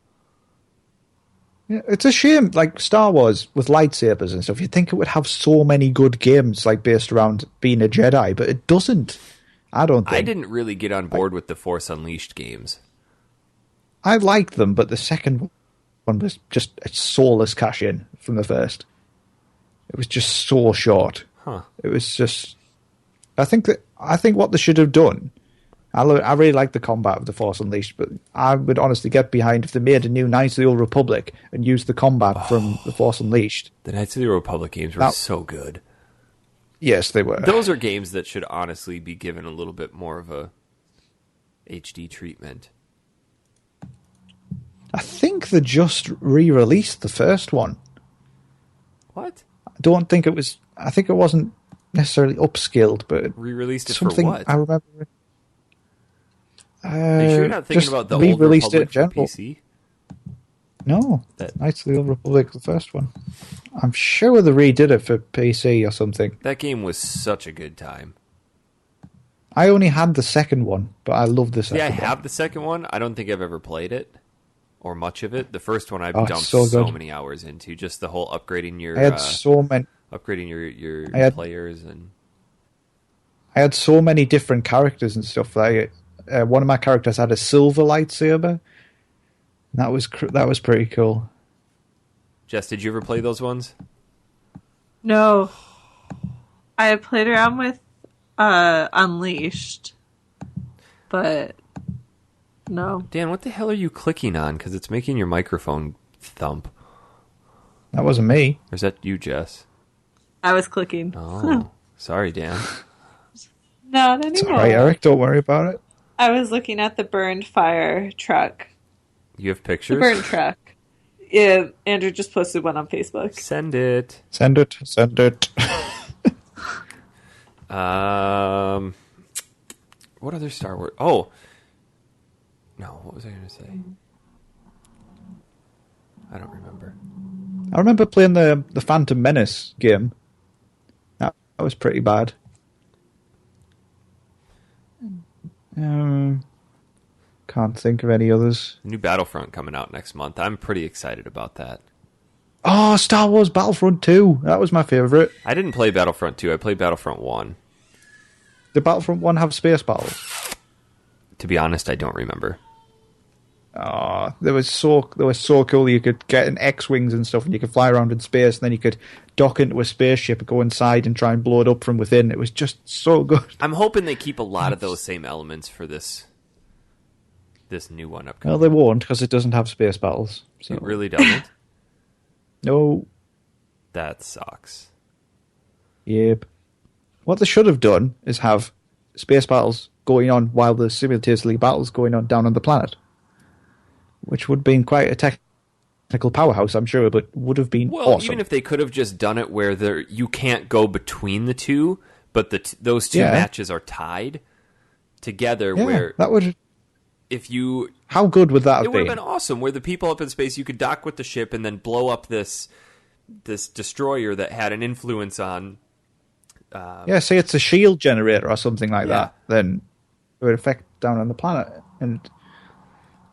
Yeah, it's a shame, like Star Wars with lightsabers and stuff. You'd think it would have so many good games, like based around being a Jedi, but it doesn't. I don't think. I didn't really get on board with the Force Unleashed games. I liked them, but the second one was just a soulless cash-in from the first. It was just so short. Huh. It was just. I think what they should have done. I really like the combat of the Force Unleashed, but I would honestly get behind if they made a new Knights of the Old Republic and used the combat from the Force Unleashed. The Knights of the Republic games were so good. Yes, they were. Those are games that should honestly be given a little bit more of a HD treatment. I think they just re-released the first one. What? I don't think it was. I think it wasn't necessarily upscaled, but Re-released it something for what? I remember. Are you sure you're not thinking just about the Old re-released it in Republic for general. PC? No, That- Knights of the Old Republic, the first one. I'm sure they redid it for PC or something. That game was such a good time. I only had the second one, but I love the See, second I one. have the second one. I don't think I've ever played it or much of it. The first one I've Oh, it's dumped so so good. many hours into. Just the whole upgrading your I had so many. players and I had so many different characters and stuff. Like one of my characters had a silver lightsaber. That was pretty cool. Jess, did you ever play those ones? No. I played around with Unleashed, but no. Dan, what the hell are you clicking on? Because it's making your microphone thump. That wasn't me. Or is that you, Jess? I was clicking. Oh, sorry, Dan. Not It's anymore. all right, Eric. Don't worry about it. I was looking at the burned fire truck. You have The pictures? burned truck. Yeah, Andrew just posted one on Facebook. Send it. Send it. Send it. What other Star Wars? Oh, no. What was I going to say? I don't remember. I remember playing the Phantom Menace game. That was pretty bad. Can't think of any others. New Battlefront coming out next month. I'm pretty excited about that. Oh, Star Wars Battlefront 2. That was my favourite. I didn't play Battlefront 2. I played Battlefront 1. Did Battlefront 1 have space battles? To be honest, I don't remember. Oh, they were so cool. You could get in X-Wings and stuff, and you could fly around in space, and then you could dock into a spaceship, go inside, and try and blow it up from within. It was just so good. I'm hoping they keep a lot of those same elements for this new one upcoming. Well, they won't, because it doesn't have space battles. So. It really doesn't? No. That sucks. Yep. What they should have done is have space battles going on while the simultaneously battles going on down on the planet. Which would have been quite a technical powerhouse, I'm sure, but would have been awesome. Even if they could have just done it where you can't go between the two, but those two matches are tied together. Where that would. If you, how good would that have been? It would been? have been awesome. Where the people up in space, you could dock with the ship and then blow up this destroyer that had an influence on. Say it's a shield generator or something like that. Then it would affect down on the planet, and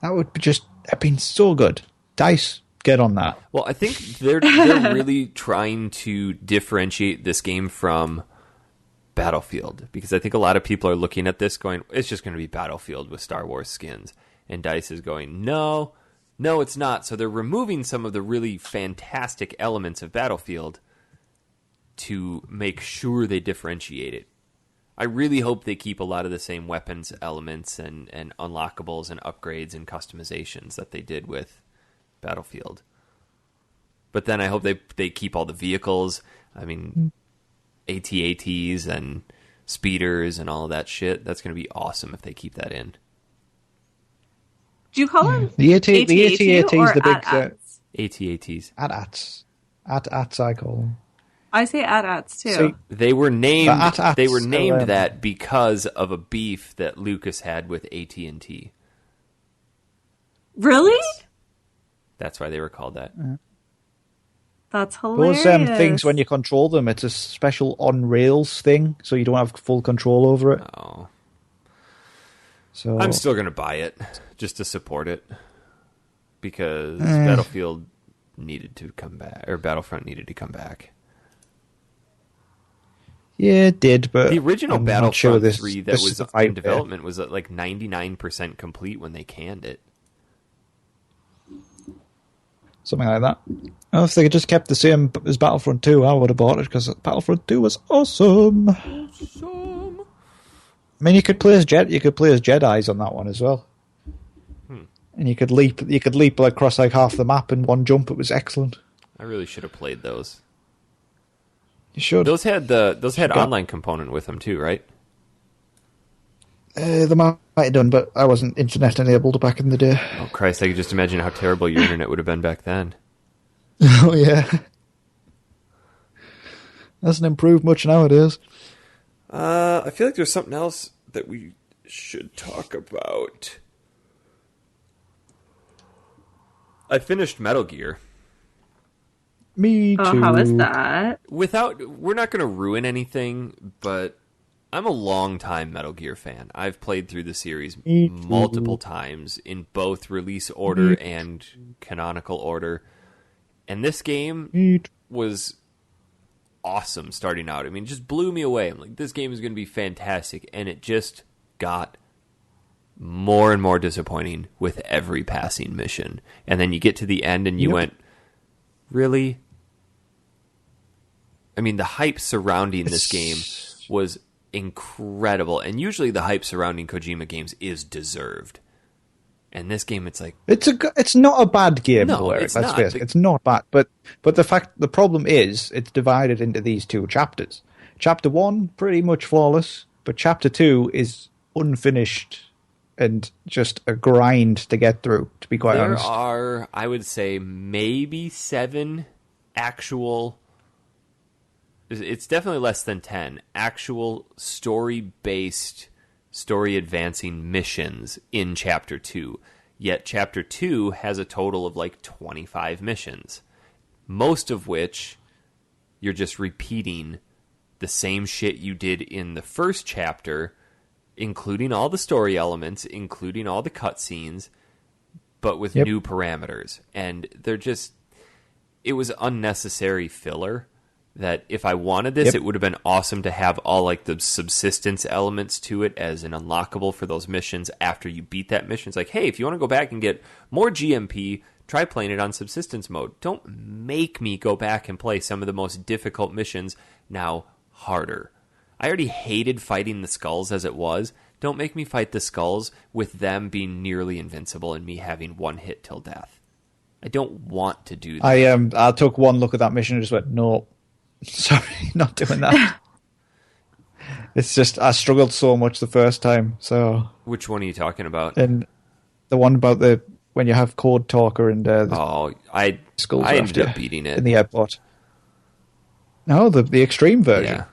that would just have been so good. DICE, get on that. Well, I think they're really trying to differentiate this game from Battlefield, because I think a lot of people are looking at this going, it's just going to be Battlefield with Star Wars skins. And DICE is going, no, it's not. So they're removing some of the really fantastic elements of Battlefield to make sure they differentiate it. I really hope they keep a lot of the same weapons elements and unlockables and upgrades and customizations that they did with Battlefield. But then I hope they keep all the vehicles. I mean, AT-ATs and speeders and all of that shit. That's going to be awesome if they keep that in. Do you call them the AT-AT or is the big AT-ATs? AT-ATs. AT-ATs. AT-ATs, I call them. I say AT-ATs too. See, They were named. AT-ATs They were named are, that because of a beef that Lucas had with AT&T. Really? That's why they were called that. That's hilarious. those things, when you control them, it's a special on-rails thing, so you don't have full control over it. Oh, So I'm still going to buy it just to support it because Battlefield needed to come back, or Battlefront needed to come back. Yeah, it did, but The original I'm not Battlefront sure this 3 that is was the in fight development was at like 99% complete when they canned it. something like that. Oh, if they had just kept the same as Battlefront 2, I would have bought it, because Battlefront 2 was awesome. I mean, you could play as Jedis on that one as well. And you could leap like across like half the map in one jump. It was excellent. I really should have played those. You should. Those had online component with them too, right? They might have done, but I wasn't internet enabled back in the day. Oh Christ, I could just imagine how terrible your internet would have been back then. Oh yeah, hasn't improved much nowadays. I feel like there's something else that we should talk about. I finished Metal Gear. Me too. Oh, how is that? We're not going to ruin anything, but I'm a long-time Metal Gear fan. I've played through the series multiple times in both release order and canonical order. And this game was awesome starting out. I mean, it just blew me away. I'm like, this game is going to be fantastic. And it just got more and more disappointing with every passing mission. And then you get to the end and you went, really? I mean, the hype surrounding this game was incredible. And usually the hype surrounding Kojima games is deserved. And this game, it's like... It's not a bad game, no, though, Eric. it's Let's not. face it. It's not bad. But the problem is, it's divided into these two chapters. Chapter 1, pretty much flawless. But Chapter 2 is unfinished and just a grind to get through, to be quite honest. There are, I would say, maybe 7 actual... It's definitely less than 10 actual story-based, story-advancing missions in Chapter 2. Yet Chapter 2 has a total of like 25 missions, most of which you're just repeating the same shit you did in the first chapter, including all the story elements, including all the cutscenes, but with new parameters. And they're just... It was unnecessary filler. That if I wanted this, it would have been awesome to have all like the subsistence elements to it as an unlockable for those missions after you beat that mission. It's like, hey, if you want to go back and get more GMP, try playing it on subsistence mode. Don't make me go back and play some of the most difficult missions now harder. I already hated fighting the skulls as it was. Don't make me fight the skulls with them being nearly invincible and me having one hit till death. I don't want to do that. I took one look at that mission and just went, no. Sorry, not doing that. It's just I struggled so much the first time. So which one are you talking about? And the one about the when you have Code Talker and I ended up beating it in the airport. No, the extreme version. Yeah.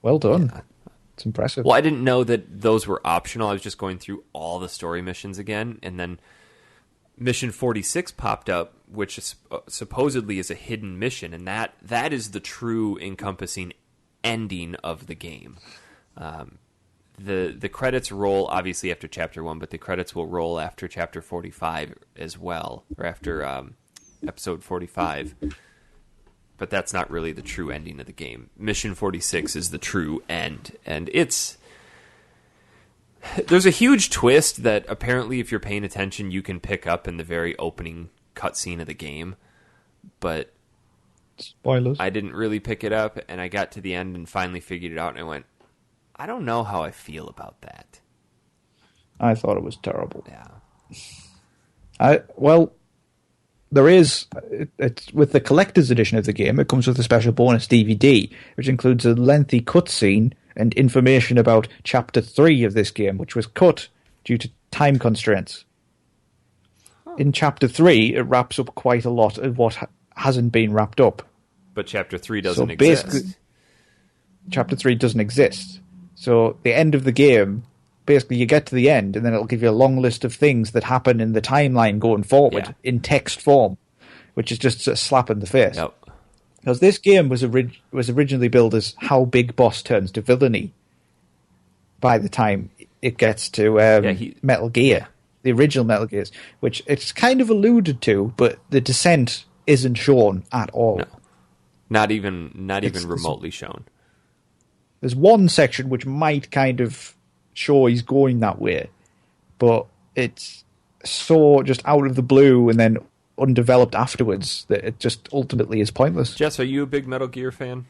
Well done. Yeah. It's impressive. Well, I didn't know that those were optional. I was just going through all the story missions again, and then Mission 46 popped up, which is, supposedly is a hidden mission, and that is the true encompassing ending of the game. The credits roll obviously after Chapter 1, but the credits will roll after Chapter 45 as well, or after Episode 45. But that's not really the true ending of the game. Mission 46 is the true end, and there's a huge twist that apparently if you're paying attention you can pick up in the very opening cutscene of the game, but spoilers. I didn't really pick it up, and I got to the end and finally figured it out, and I went, I don't know how I feel about that. I thought it was terrible. Yeah. There is, it's with the collector's edition of the game, it comes with a special bonus DVD, which includes a lengthy cutscene and information about Chapter 3 of this game, which was cut due to time constraints. In Chapter 3, it wraps up quite a lot of what hasn't been wrapped up. But Chapter 3 doesn't exist. Chapter 3 doesn't exist. So the end of the game, basically you get to the end, and then it'll give you a long list of things that happen in the timeline going forward in text form, which is just a slap in the face. Yep. Because this game was originally billed as how Big Boss turns to villainy by the time it gets to Metal Gear, the original Metal Gears, which it's kind of alluded to, but the descent isn't shown at all. No. Not even remotely shown. There's one section which might kind of show he's going that way, but it's so just out of the blue and then undeveloped afterwards that it just ultimately is pointless. Jess, are you a big Metal Gear fan?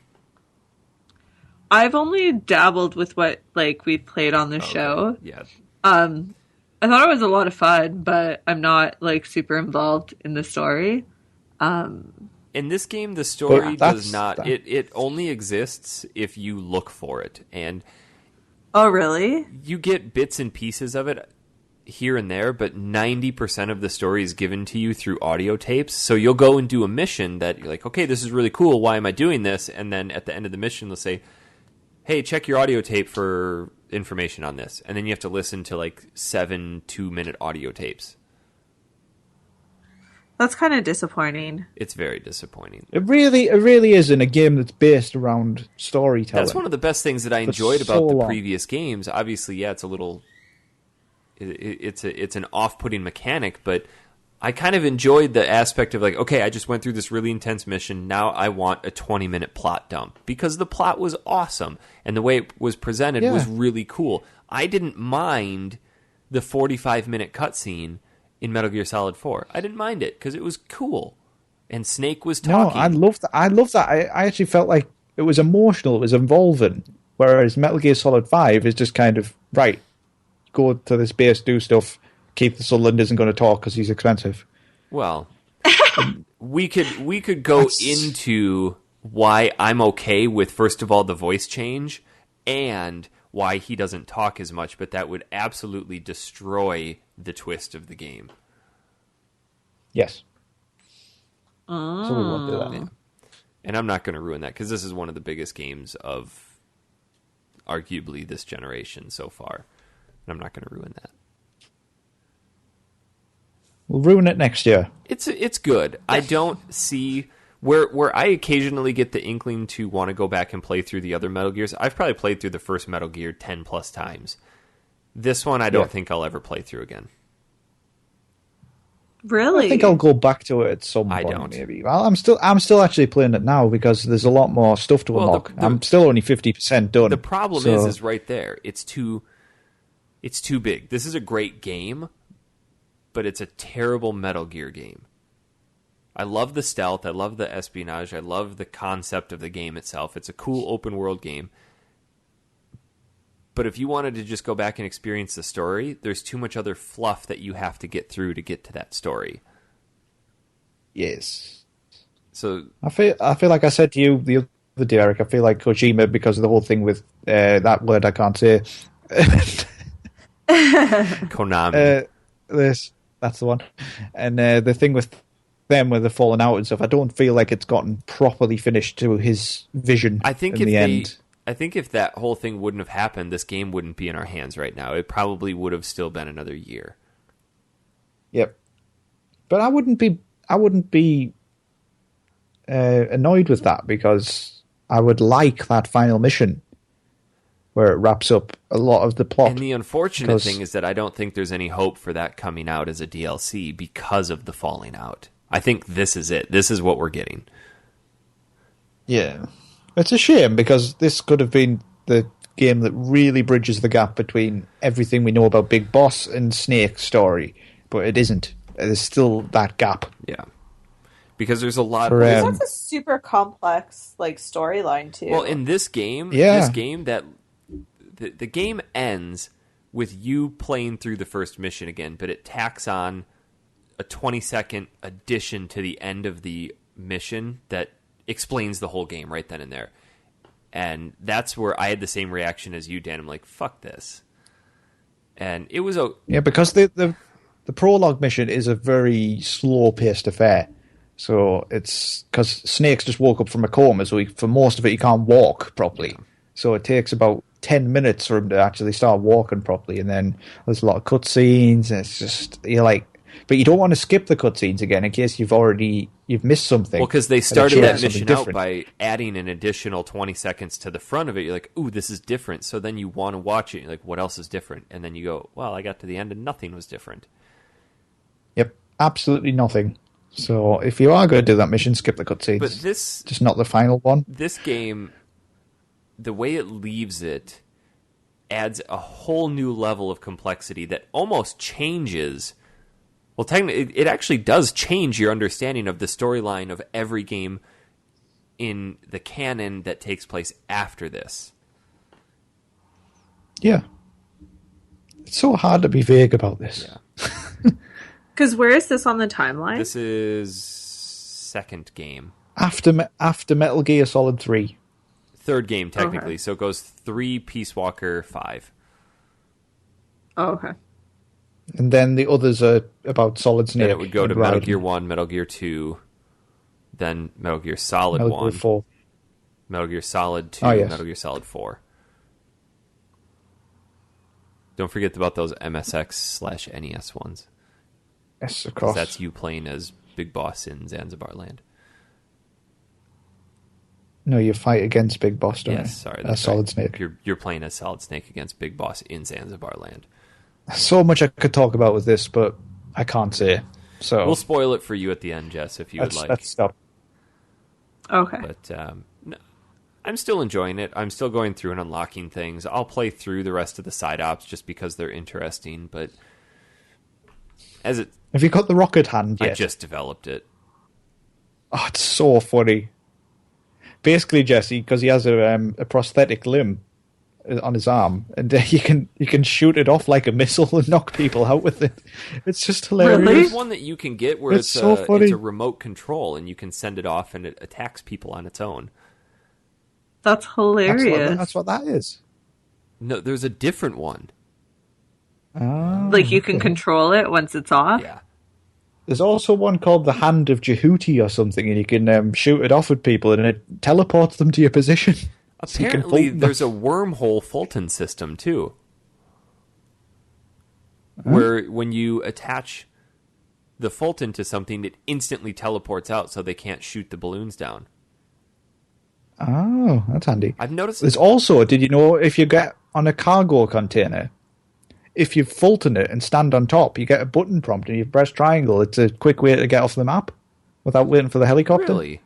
I've only dabbled with what we've played on the show. Yeah. I thought it was a lot of fun, but I'm not super involved in the story. In this game, the story does not. It only exists if you look for it, and oh, really? You get bits and pieces of it here and there, but 90% of the story is given to you through audio tapes. So you'll go and do a mission that you're like, okay, this is really cool. Why am I doing this? And then at the end of the mission, they'll say, hey, check your audio tape for information on this, and then you have to listen to like 7 2-minute audio tapes. That's kind of disappointing. It's very disappointing. It really is in a game that's based around storytelling. That's one of the best things that I enjoyed about the previous games. Obviously, yeah, it's a little, it's an off-putting mechanic, but I kind of enjoyed the aspect of like, okay, I just went through this really intense mission. Now I want a 20-minute plot dump because the plot was awesome and the way it was presented was really cool. I didn't mind the 45-minute cutscene in Metal Gear Solid 4. I didn't mind it because it was cool. And Snake was talking. No, I love that. I actually felt like it was emotional. It was involving. Whereas Metal Gear Solid 5 is just kind of, right, go to this base, do stuff. Keith Sutherland isn't going to talk because he's expensive. Well, we could go into why I'm okay with, first of all, the voice change and why he doesn't talk as much, but that would absolutely destroy the twist of the game. Yes. So we won't do that. Yeah. And I'm not going to ruin that because this is one of the biggest games of arguably this generation so far. And I'm not going to ruin that. We'll ruin it next year. It's good. I don't see where I occasionally get the inkling to want to go back and play through the other Metal Gears. I've probably played through the first Metal Gear 10 plus times. This one I don't think I'll ever play through again. Really? I think I'll go back to it at some point. Don't. Maybe. Well, I'm still actually playing it now because there's a lot more stuff to unlock. I'm still only 50% done. The problem is right there. It's too big. This is a great game, but it's a terrible Metal Gear game. I love the stealth. I love the espionage. I love the concept of the game itself. It's a cool open world game. But if you wanted to just go back and experience the story, there's too much other fluff that you have to get through to get to that story. Yes. So I feel like I said to you the other day, Eric, I feel like Kojima because of the whole thing with that word I can't say. Konami. That's the one. And the thing with them where they're falling out and stuff, I don't feel like it's gotten properly finished to his vision I think in the end. I think if that whole thing wouldn't have happened, this game wouldn't be in our hands right now. It probably would have still been another year. Yep. But I wouldn't be annoyed with that because I would like that final mission where it wraps up a lot of the plot. And the unfortunate thing is that I don't think there's any hope for that coming out as a DLC because of the falling out. I think this is it. This is what we're getting. Yeah. It's a shame because this could have been the game that really bridges the gap between everything we know about Big Boss and Snake's story, but it isn't. There's still that gap. Yeah. Because there's a lot of... That's a super complex storyline too. Well, in this game, that the game ends with you playing through the first mission again, but it tacks on a 20-second addition to the end of the mission that explains the whole game right then and there. And that's where I had the same reaction as you, Dan. I'm like, fuck this. And it was Yeah, because the prologue mission is a very slow-paced affair. So it's because Snake's just woke up from a coma, so for most of it he can't walk properly. Yeah. So it takes about 10 minutes for him to actually start walking properly, and then there's a lot of cutscenes, and it's just, you're like... But you don't want to skip the cutscenes again in case you've missed something. Well, because they started that mission out by adding an additional 20 seconds to the front of it. You're like, ooh, this is different. So then you want to watch it. You're like, what else is different? And then you go, well, I got to the end and nothing was different. Yep, absolutely nothing. So if you are going to do that mission, skip the cutscenes. But this... Just not the final one. This game, the way it leaves it, adds a whole new level of complexity that almost changes... Well, technically, it actually does change your understanding of the storyline of every game in the canon that takes place after this. Yeah. It's so hard to be vague about this. Yeah. Because where is this on the timeline? This is second game. After Metal Gear Solid 3. Third game, technically. Okay. So it goes 3, Peace Walker, 5. Oh, okay. And then the others are about Solid Snake. Then it would go to Metal Gear 1, Metal Gear 2, then Metal Gear Solid 1, Gear 4. Metal Gear Solid 2, Oh, yes. Metal Gear Solid 4. Don't forget about those MSX/NES ones. Yes, of 'Cause course. that's you playing as Big Boss in Zanzibar Land. No, you fight against Big Boss, don't you? Yes, sorry. That's Solid right. Snake. You're playing as Solid Snake against Big Boss in Zanzibar Land. So much I could talk about with this, but I can't say. So We'll spoil it for you at the end, Jess, if you would like. Let's stop. Okay. But no, I'm still enjoying it. I'm still going through and unlocking things. I'll play through the rest of the side ops just because they're interesting. But Have you got the rocket hand yet? I just developed it. Oh, it's so funny. Basically, Jesse, because he has a prosthetic limb on his arm, and you can shoot it off like a missile and knock people out with it. It's just hilarious. Really? There's one that you can get where it's so funny. it's a remote control, and you can send it off, and it attacks people on its own. That's hilarious. That's what that is. No, there's a different one. Oh, Like you can control it once it's off? Yeah. There's also one called the Hand of Jehuti or something, and you can shoot it off at people, and it teleports them to your position. So you can Apparently, Fulton them. there's a wormhole Fulton system, too. Where when you attach the Fulton to something, it instantly teleports out so they can't shoot the balloons down. Oh, that's handy. I've noticed... There's also, did you know, if you get on a cargo container, if you Fulton it and stand on top, you get a button prompt and you press triangle. It's a quick way to get off the map without waiting for the helicopter. Really?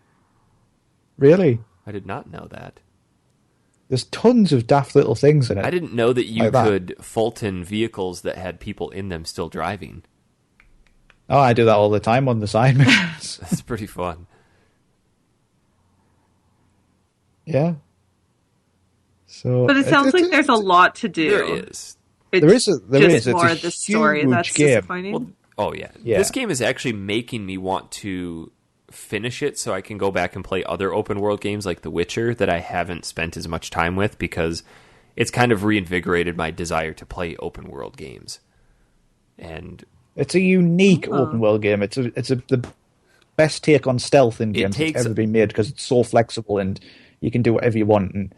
Really? I did not know that. There's tons of daft little things in it. I didn't know that you Like that. could Fulton vehicles that had people in them still driving. Oh, I do that all the time on the side missions. That's pretty fun. Yeah. So, But it sounds like there's a lot to do. There is. It's there just is. more It's of a the story huge that's game. disappointing. Well, oh, yeah. Yeah. This game is actually making me want to finish it so I can go back and play other open world games like The Witcher that I haven't spent as much time with, because it's kind of reinvigorated my desire to play open world games. And It's a unique open world game. It's the best take on stealth in games that's ever been made, because it's so flexible and you can do whatever you want. And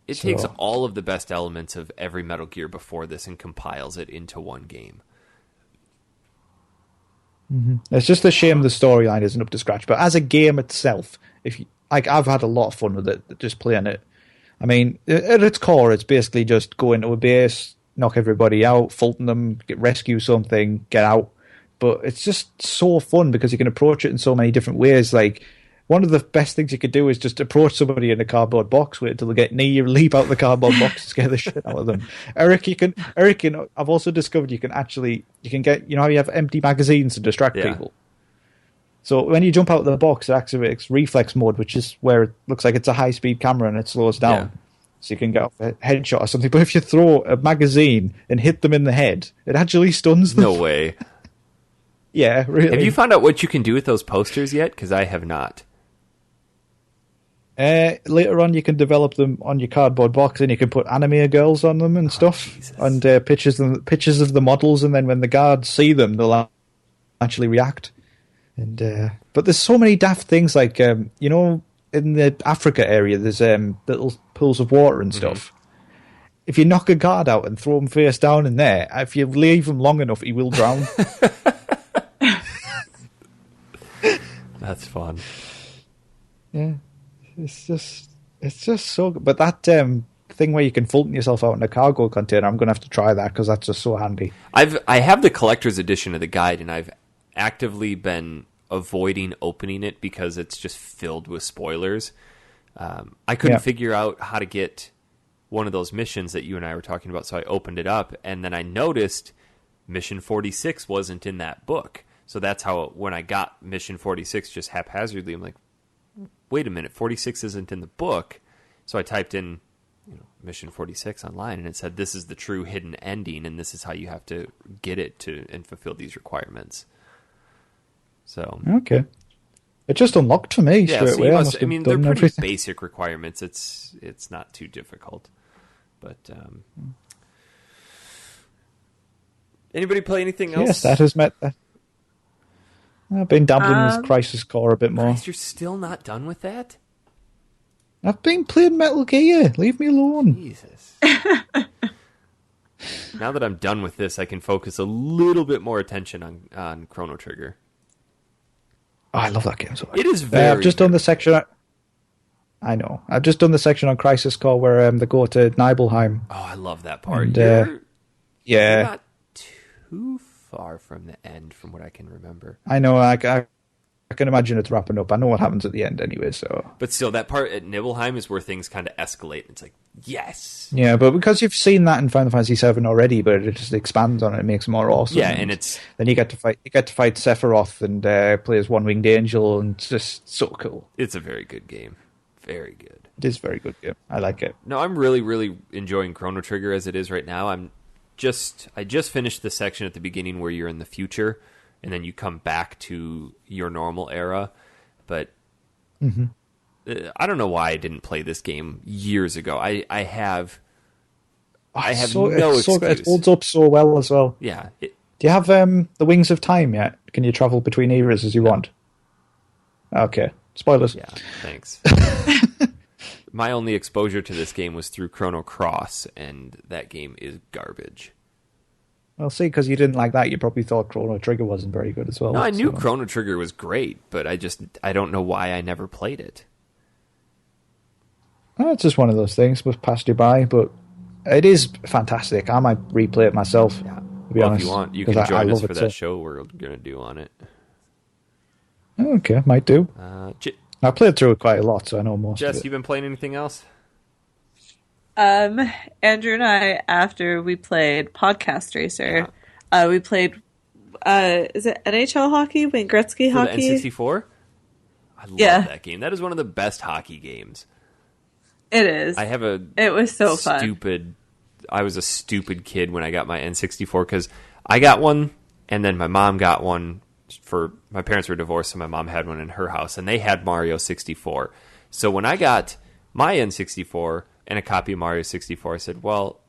it takes all of the best elements of every Metal Gear before this and compiles it into one game. it's just a shame the storyline isn't up to scratch. But as a game itself, I've had a lot of fun with it, just playing it. I mean, at its core, it's basically just go into a base, knock everybody out, Fulton them, rescue something, get out. But it's just so fun because you can approach it in so many different ways. Like, one of the best things you could do is just approach somebody in a cardboard box, wait until they get near you, leap out the cardboard box, and scare the shit out of them. Eric, I've also discovered you can get, you know how you have empty magazines to distract people? So when you jump out of the box, it activates reflex mode, which is where it looks like it's a high-speed camera and it slows down. Yeah. So you can get off a headshot or something. But if you throw a magazine and hit them in the head, it actually stuns them. No way. Yeah, really. Have you found out what you can do with those posters yet? Because I have not. Later on, you can develop them on your cardboard box, and you can put anime girls on them and stuff, Jesus. and pictures of the models. And then when the guards see them, they'll actually react. And but there's so many daft things, like you know, in the Africa area, there's little pools of water and stuff. If you knock a guard out and throw him face down in there, if you leave him long enough, he will drown. That's fun. Yeah. It's just so good. But that thing where you can Fulton yourself out in a cargo container, I'm going to have to try that because that's just so handy. I have the collector's edition of the guide, and I've actively been avoiding opening it because it's just filled with spoilers. I couldn't figure out how to get one of those missions that you and I were talking about, so I opened it up, and then I noticed Mission 46 wasn't in that book. So that's how, when I got Mission 46 just haphazardly, I'm like, wait a minute, 46 isn't in the book. So I typed in Mission 46 online, and it said this is the true hidden ending, and this is how you have to get it to and fulfill these requirements. So okay, it just unlocked for me straight so away. they're pretty basic requirements. It's not too difficult. But anybody play anything else? Yes, that has met that. I've been dabbling with Crisis Core a bit more. Christ, you're still not done with that? I've been playing Metal Gear. Leave me alone. Jesus. Now that I'm done with this, I can focus a little bit more attention on Chrono Trigger. Oh, I love that game so much. It is very I've just done the section. I know. I've just done the section on Crisis Core where they go to Nibelheim. Oh, I love that part. And, you're yeah. not too far from the end, from what I can remember. I know. I can imagine it's wrapping up. I know what happens at the end anyway. So, but still, that part at Nibelheim is where things kind of escalate. It's like, yes. Yeah, but because you've seen that in Final Fantasy VII already, but it just expands on it, it makes it more awesome. Yeah, and it's then you get to fight Sephiroth and play as One-Winged Angel, and it's just so cool. It's a very good game. Very good. It is a very good game. I like it. No, I'm really, really enjoying Chrono Trigger as it is right now. I just finished the section at the beginning where you're in the future, and then you come back to your normal era. But I don't know why I didn't play this game years ago. I have no excuse. It holds up so well as well. Yeah. Do you have the Wings of Time yet? Can you travel between eras as you want? Okay. Spoilers. Yeah, thanks. My only exposure to this game was through Chrono Cross, and that game is garbage. Well, see, because you didn't like that, you probably thought Chrono Trigger wasn't very good as well. No, I knew Chrono Trigger was great, but I don't know why I never played it. Well, it's just one of those things, was passed you by, but it is fantastic. I might replay it myself, Yeah. to be honest. If you want, you can join us for that show we're going to do on it. Okay, might do. I played through it quite a lot, so I know most Jess, of it. you been playing anything else? Andrew and I, after we played Podcast Racer, we played, is it NHL hockey? Wayne Gretzky For hockey? the N64? I love that game. That is one of the best hockey games. It is. It was so fun. I was a stupid kid when I got my N64 because I got one and then my mom got one. My parents were divorced, so my mom had one in her house, and they had Mario 64. So when I got my N64 and a copy of Mario 64, I said, well,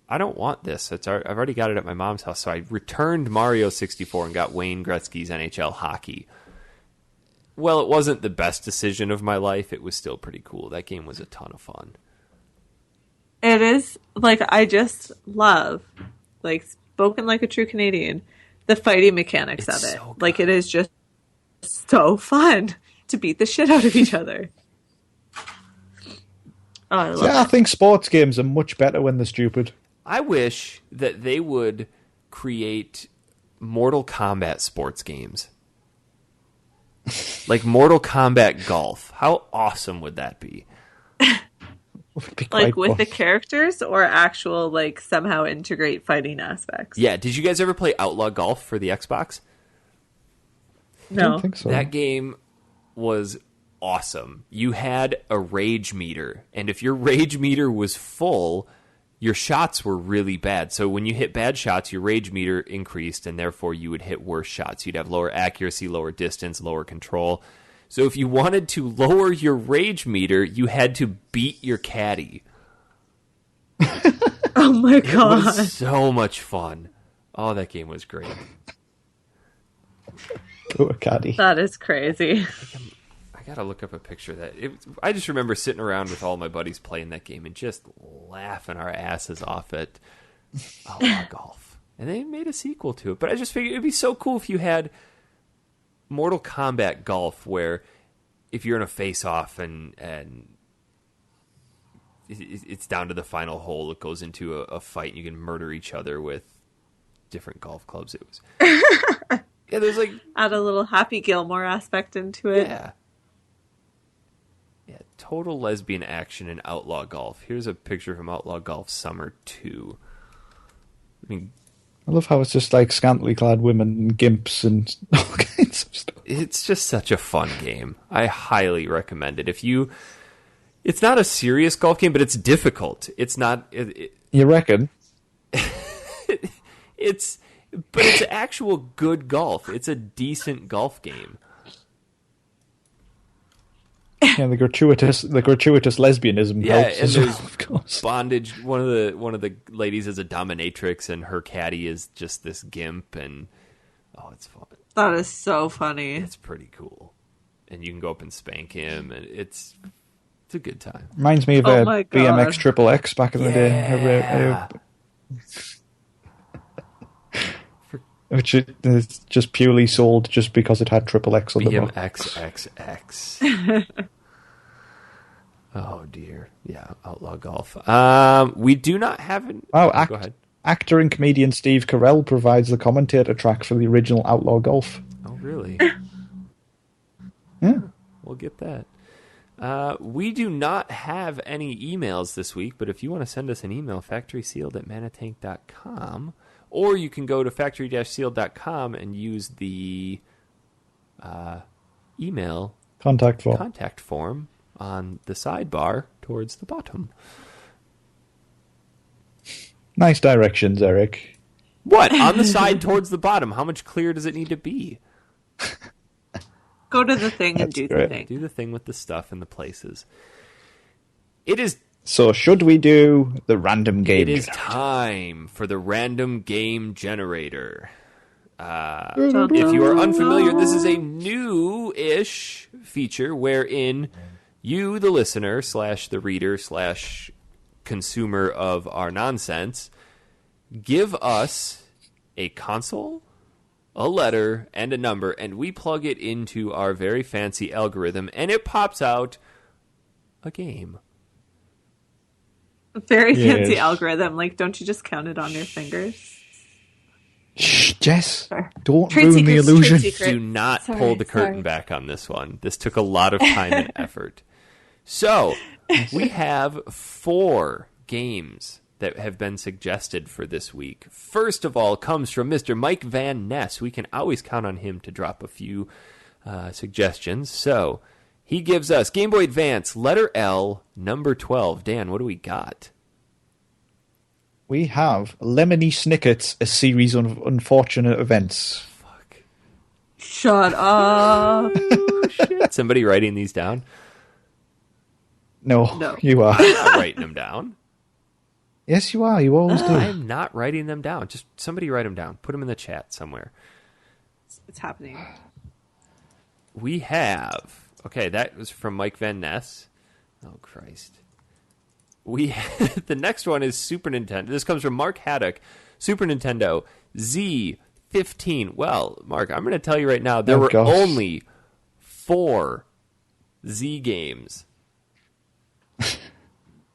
I don't want this. I've already got it at my mom's house. So I returned Mario 64 and got Wayne Gretzky's NHL hockey. Well, it wasn't the best decision of my life. It was still pretty cool. That game was a ton of fun. It is, I just love, spoken like a true Canadian, the fighting mechanics of it. So good. It is just so fun to beat the shit out of each other. Oh, I love it. I think sports games are much better when they're stupid. I wish that they would create Mortal Kombat sports games. Like Mortal Kombat Golf. How awesome would that be? With the characters or actual, somehow integrate fighting aspects? Yeah, did you guys ever play Outlaw Golf for the Xbox? No. I don't think so. That game was awesome. You had a rage meter, and if your rage meter was full, your shots were really bad. So when you hit bad shots, your rage meter increased, and therefore you would hit worse shots. You'd have lower accuracy, lower distance, lower control. So if you wanted to lower your rage meter, you had to beat your caddy. Oh my god. It was so much fun. Oh, that game was great. Go a caddy. That is crazy. I gotta look up a picture of that. I just remember sitting around with all my buddies playing that game and just laughing our asses off at Outlaw Golf. And they made a sequel to it. But I just figured it'd be so cool if you had Mortal Kombat Golf, where if you're in a face-off and it's down to the final hole, it goes into a fight and you can murder each other with different golf clubs. It was yeah, there's add a little Happy Gilmore aspect into it. Yeah, total lesbian action in Outlaw Golf. Here's a picture from Outlaw Golf Summer 2. I mean, I love how it's just scantily clad women and gimps and all kinds of stuff. It's just such a fun game. I highly recommend it. It's not a serious golf game, but it's difficult. It's not. You reckon? It's actual good golf. It's a decent golf game. Yeah, the gratuitous lesbianism helps and as well, there's of course. bondage. One of the ladies is a dominatrix, and her caddy is just this gimp, and it's fun. That is so funny. It's pretty cool, and you can go up and spank him, and it's a good time. Reminds me of Oh my God. BMX Triple X back in the day. which is just purely sold just because it had triple X on the box. BMXXX. Oh dear. Yeah, Outlaw Golf. We do not have an... Oh, go ahead. Actor and comedian Steve Carell provides the commentator track for the original Outlaw Golf. Oh, really? Yeah. We'll get that. We do not have any emails this week, but if you want to send us an email, factorysealed@manatank.com, or you can go to factory-sealed.com and use the email contact form on the sidebar towards the bottom. Nice directions, Eric. What? On the side towards the bottom. How much clearer does it need to be? Go to the thing and do the thing. Do the thing with the stuff and the places. It is... So, should we do the random game It is generator? time for the random game generator. If you are unfamiliar, this is a new-ish feature wherein you, the listener / the reader / consumer of our nonsense, give us a console, a letter, and a number, and we plug it into our very fancy algorithm, and it pops out a game. Very fancy algorithm. Like, don't you just count it on your fingers? Shh, Jess, Sorry. don't Trade ruin the secrets, illusion. trade secrets. Do not Sorry, pull the curtain sorry. back on this one. This took a lot of time and effort. So, we have 4 games that have been suggested for this week. First of all comes from Mr. Mike Van Ness. We can always count on him to drop a few suggestions. So, he gives us Game Boy Advance, letter L, number 12. Dan, what do we got? We have Lemony Snicket's A Series of Unfortunate Events. Fuck. Shut up. Shit. Somebody writing these down? No, you are. I'm not writing them down. Yes, you are. You always do. I'm not writing them down. Just somebody write them down. Put them in the chat somewhere. It's happening. We have... Okay, that was from Mike Van Ness. Oh, Christ. The next one is Super Nintendo. This comes from Mark Haddock. Super Nintendo Z15. Well, Mark, I'm going to tell you right now, there were only 4 Z games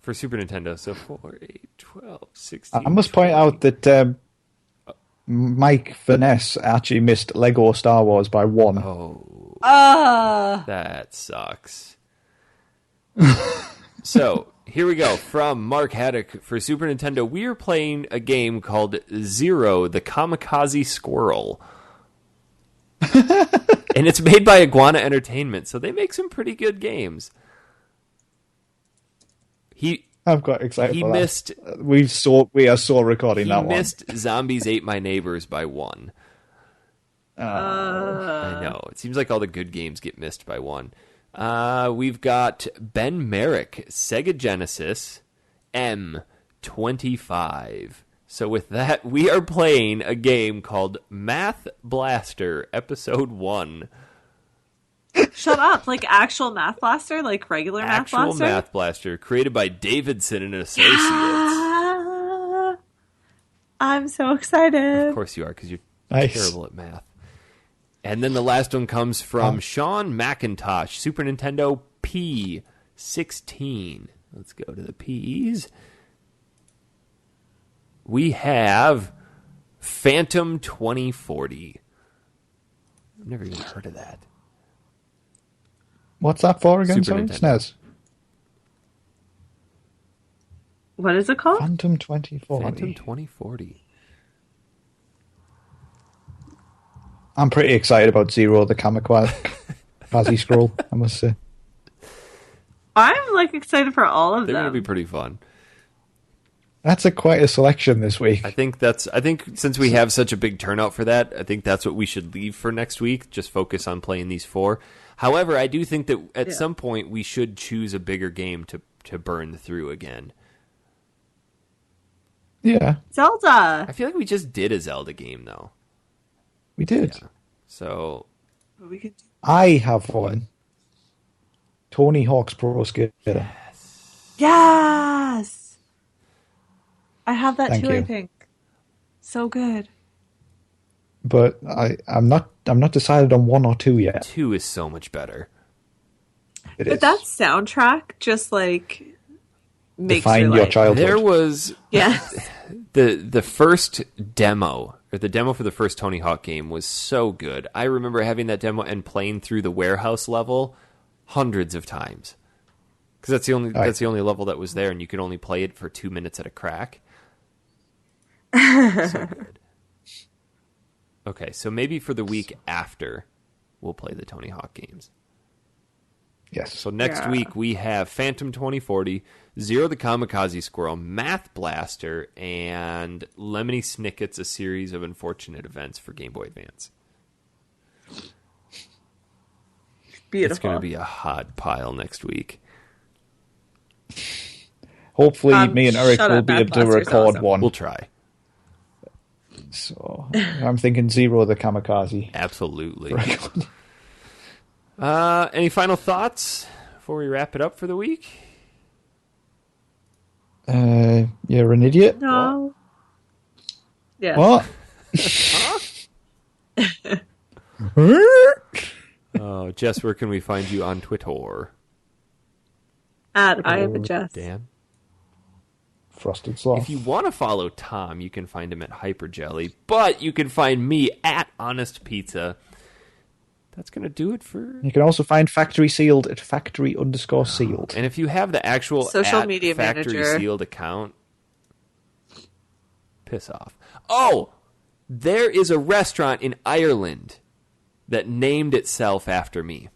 for Super Nintendo. So 4, 8, 12, 16. I must point out that Mike Van Ness actually missed Lego Star Wars by 1. Oh. That sucks. So, here we go. From Mark Haddock for Super Nintendo, we are playing a game called Zero, the Kamikaze Squirrel. And it's made by Iguana Entertainment, so they make some pretty good games. I'm quite excited He for missed... that. We are so recording that one. He missed Zombies Ate My Neighbors by 1. I know. It seems like all the good games get missed by 1. We've got Ben Merrick, Sega Genesis, M25. So with that, we are playing a game called Math Blaster Episode 1. Shut up. Like actual Math Blaster? Like regular Math Blaster? Actual Math Blaster, created by Davidson and Associates. I'm so excited. Of course you are, because you're Nice. terrible at math. And then the last one comes from Sean McIntosh, Super Nintendo P16. Let's go to the P's. We have Phantom 2040. I've never even heard of that. What's that for again? Super Sorry, Nintendo. SNES. What is it called? Phantom 2040. Phantom 2040. I'm pretty excited about Zero, the Kamikaze Scroll, I must say. I'm like excited for all of They're them. going to be pretty fun. That's quite a selection this week. I think since we have such a big turnout for that, I think that's what we should leave for next week. Just focus on playing these 4. However, I do think that at some point we should choose a bigger game to burn through again. Yeah, Zelda. I feel like we just did a Zelda game though. we did. Yeah. So We could do- I have one. Tony Hawk's Pro Skater. Yes. I have that Thank too, I you. think. So good. but I'm not decided on 1 or 2 yet. 2 is so much better. It But is. that soundtrack just like makes Define your life. childhood. There was Yes. the first demo, or the demo for the first Tony Hawk game was so good. I remember having that demo and playing through the warehouse level hundreds of times. Because that's the only level that was there, and you could only play it for 2 minutes at a crack. So good. Okay, so maybe for the week after, we'll play the Tony Hawk games. Yes. So next Yeah. week we have Phantom 2040, Zero the Kamikaze Squirrel, Math Blaster, and Lemony Snicket's A Series of Unfortunate Events for Game Boy Advance. Beautiful. It's going to be a hot pile next week. Hopefully, me and Eric shut will up, be Math able to Blaster's record awesome. one. We'll try. So I'm thinking Zero the Kamikaze. Absolutely. record. Any final thoughts before we wrap it up for the week? You're an idiot. No. Yes. What? Oh, Jess, where can we find you on Twitter? At I have a Jess. Dan? Frosted Sloth. If you want to follow Tom, you can find him at Hyperjelly, but you can find me at Honest Pizza. That's going to do it for... You can also find Factory Sealed at factory_sealed. And if you have the actual Social at media Factory manager. Sealed account, piss off. Oh, there is a restaurant in Ireland that named itself after me.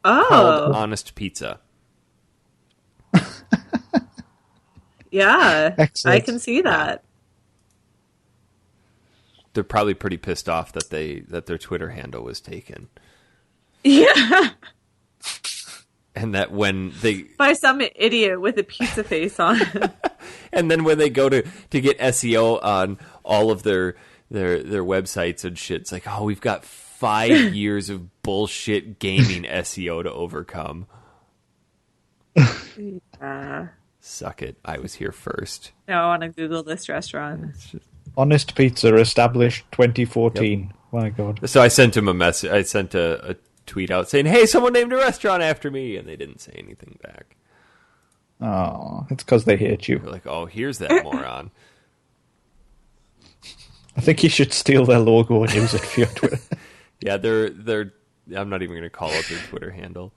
Called Oh. Honest Pizza. Yeah. Excellent. I can see that. They're probably pretty pissed off that their Twitter handle was taken. Yeah. And that when they... By some idiot with a pizza face on. And then when they go to get SEO on all of their websites and shit, it's like, oh, we've got 5 years of bullshit gaming SEO to overcome. Suck it. I was here first. Now I want to Google this restaurant. Honest Pizza, established 2014. My God. So I sent him a message. I sent a tweet out saying, hey, someone named a restaurant after me. And they didn't say anything back. Oh, it's because they hate you. They're like, oh, here's that moron. I think you should steal their logo and use it for your Twitter. Yeah, they're. I'm not even going to call out their Twitter handle.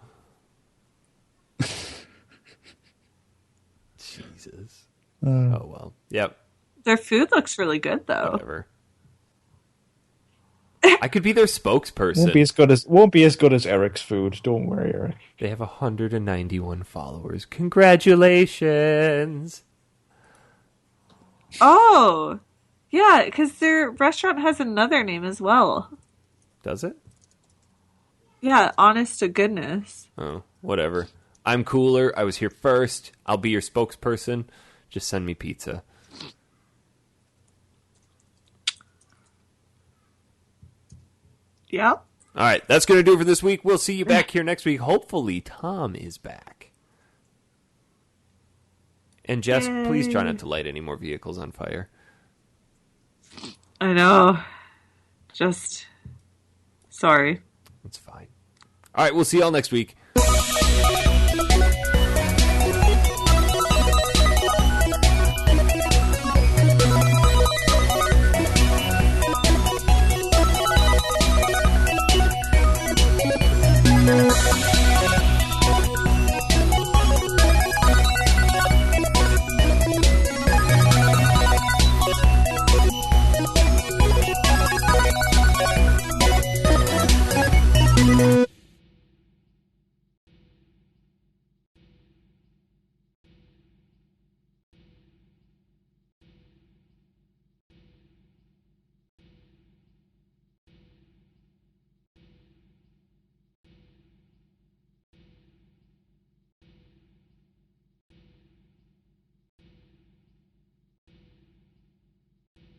Jesus. Oh well. Yep. Their food looks really good, though. Whatever. I could be their spokesperson. Won't be as good as Eric's food. Don't worry, Eric. They have 191 followers. Congratulations. Oh. Yeah, because their restaurant has another name as well. Does it? Yeah, honest to goodness. Oh, whatever. I'm cooler. I was here first. I'll be your spokesperson. Just send me pizza. Yep. All right, that's going to do it for this week. We'll see you back here next week. Hopefully, Tom is back. And Jess, please try not to light any more vehicles on fire. I know. Just sorry. It's fine. All right, we'll see y'all next week.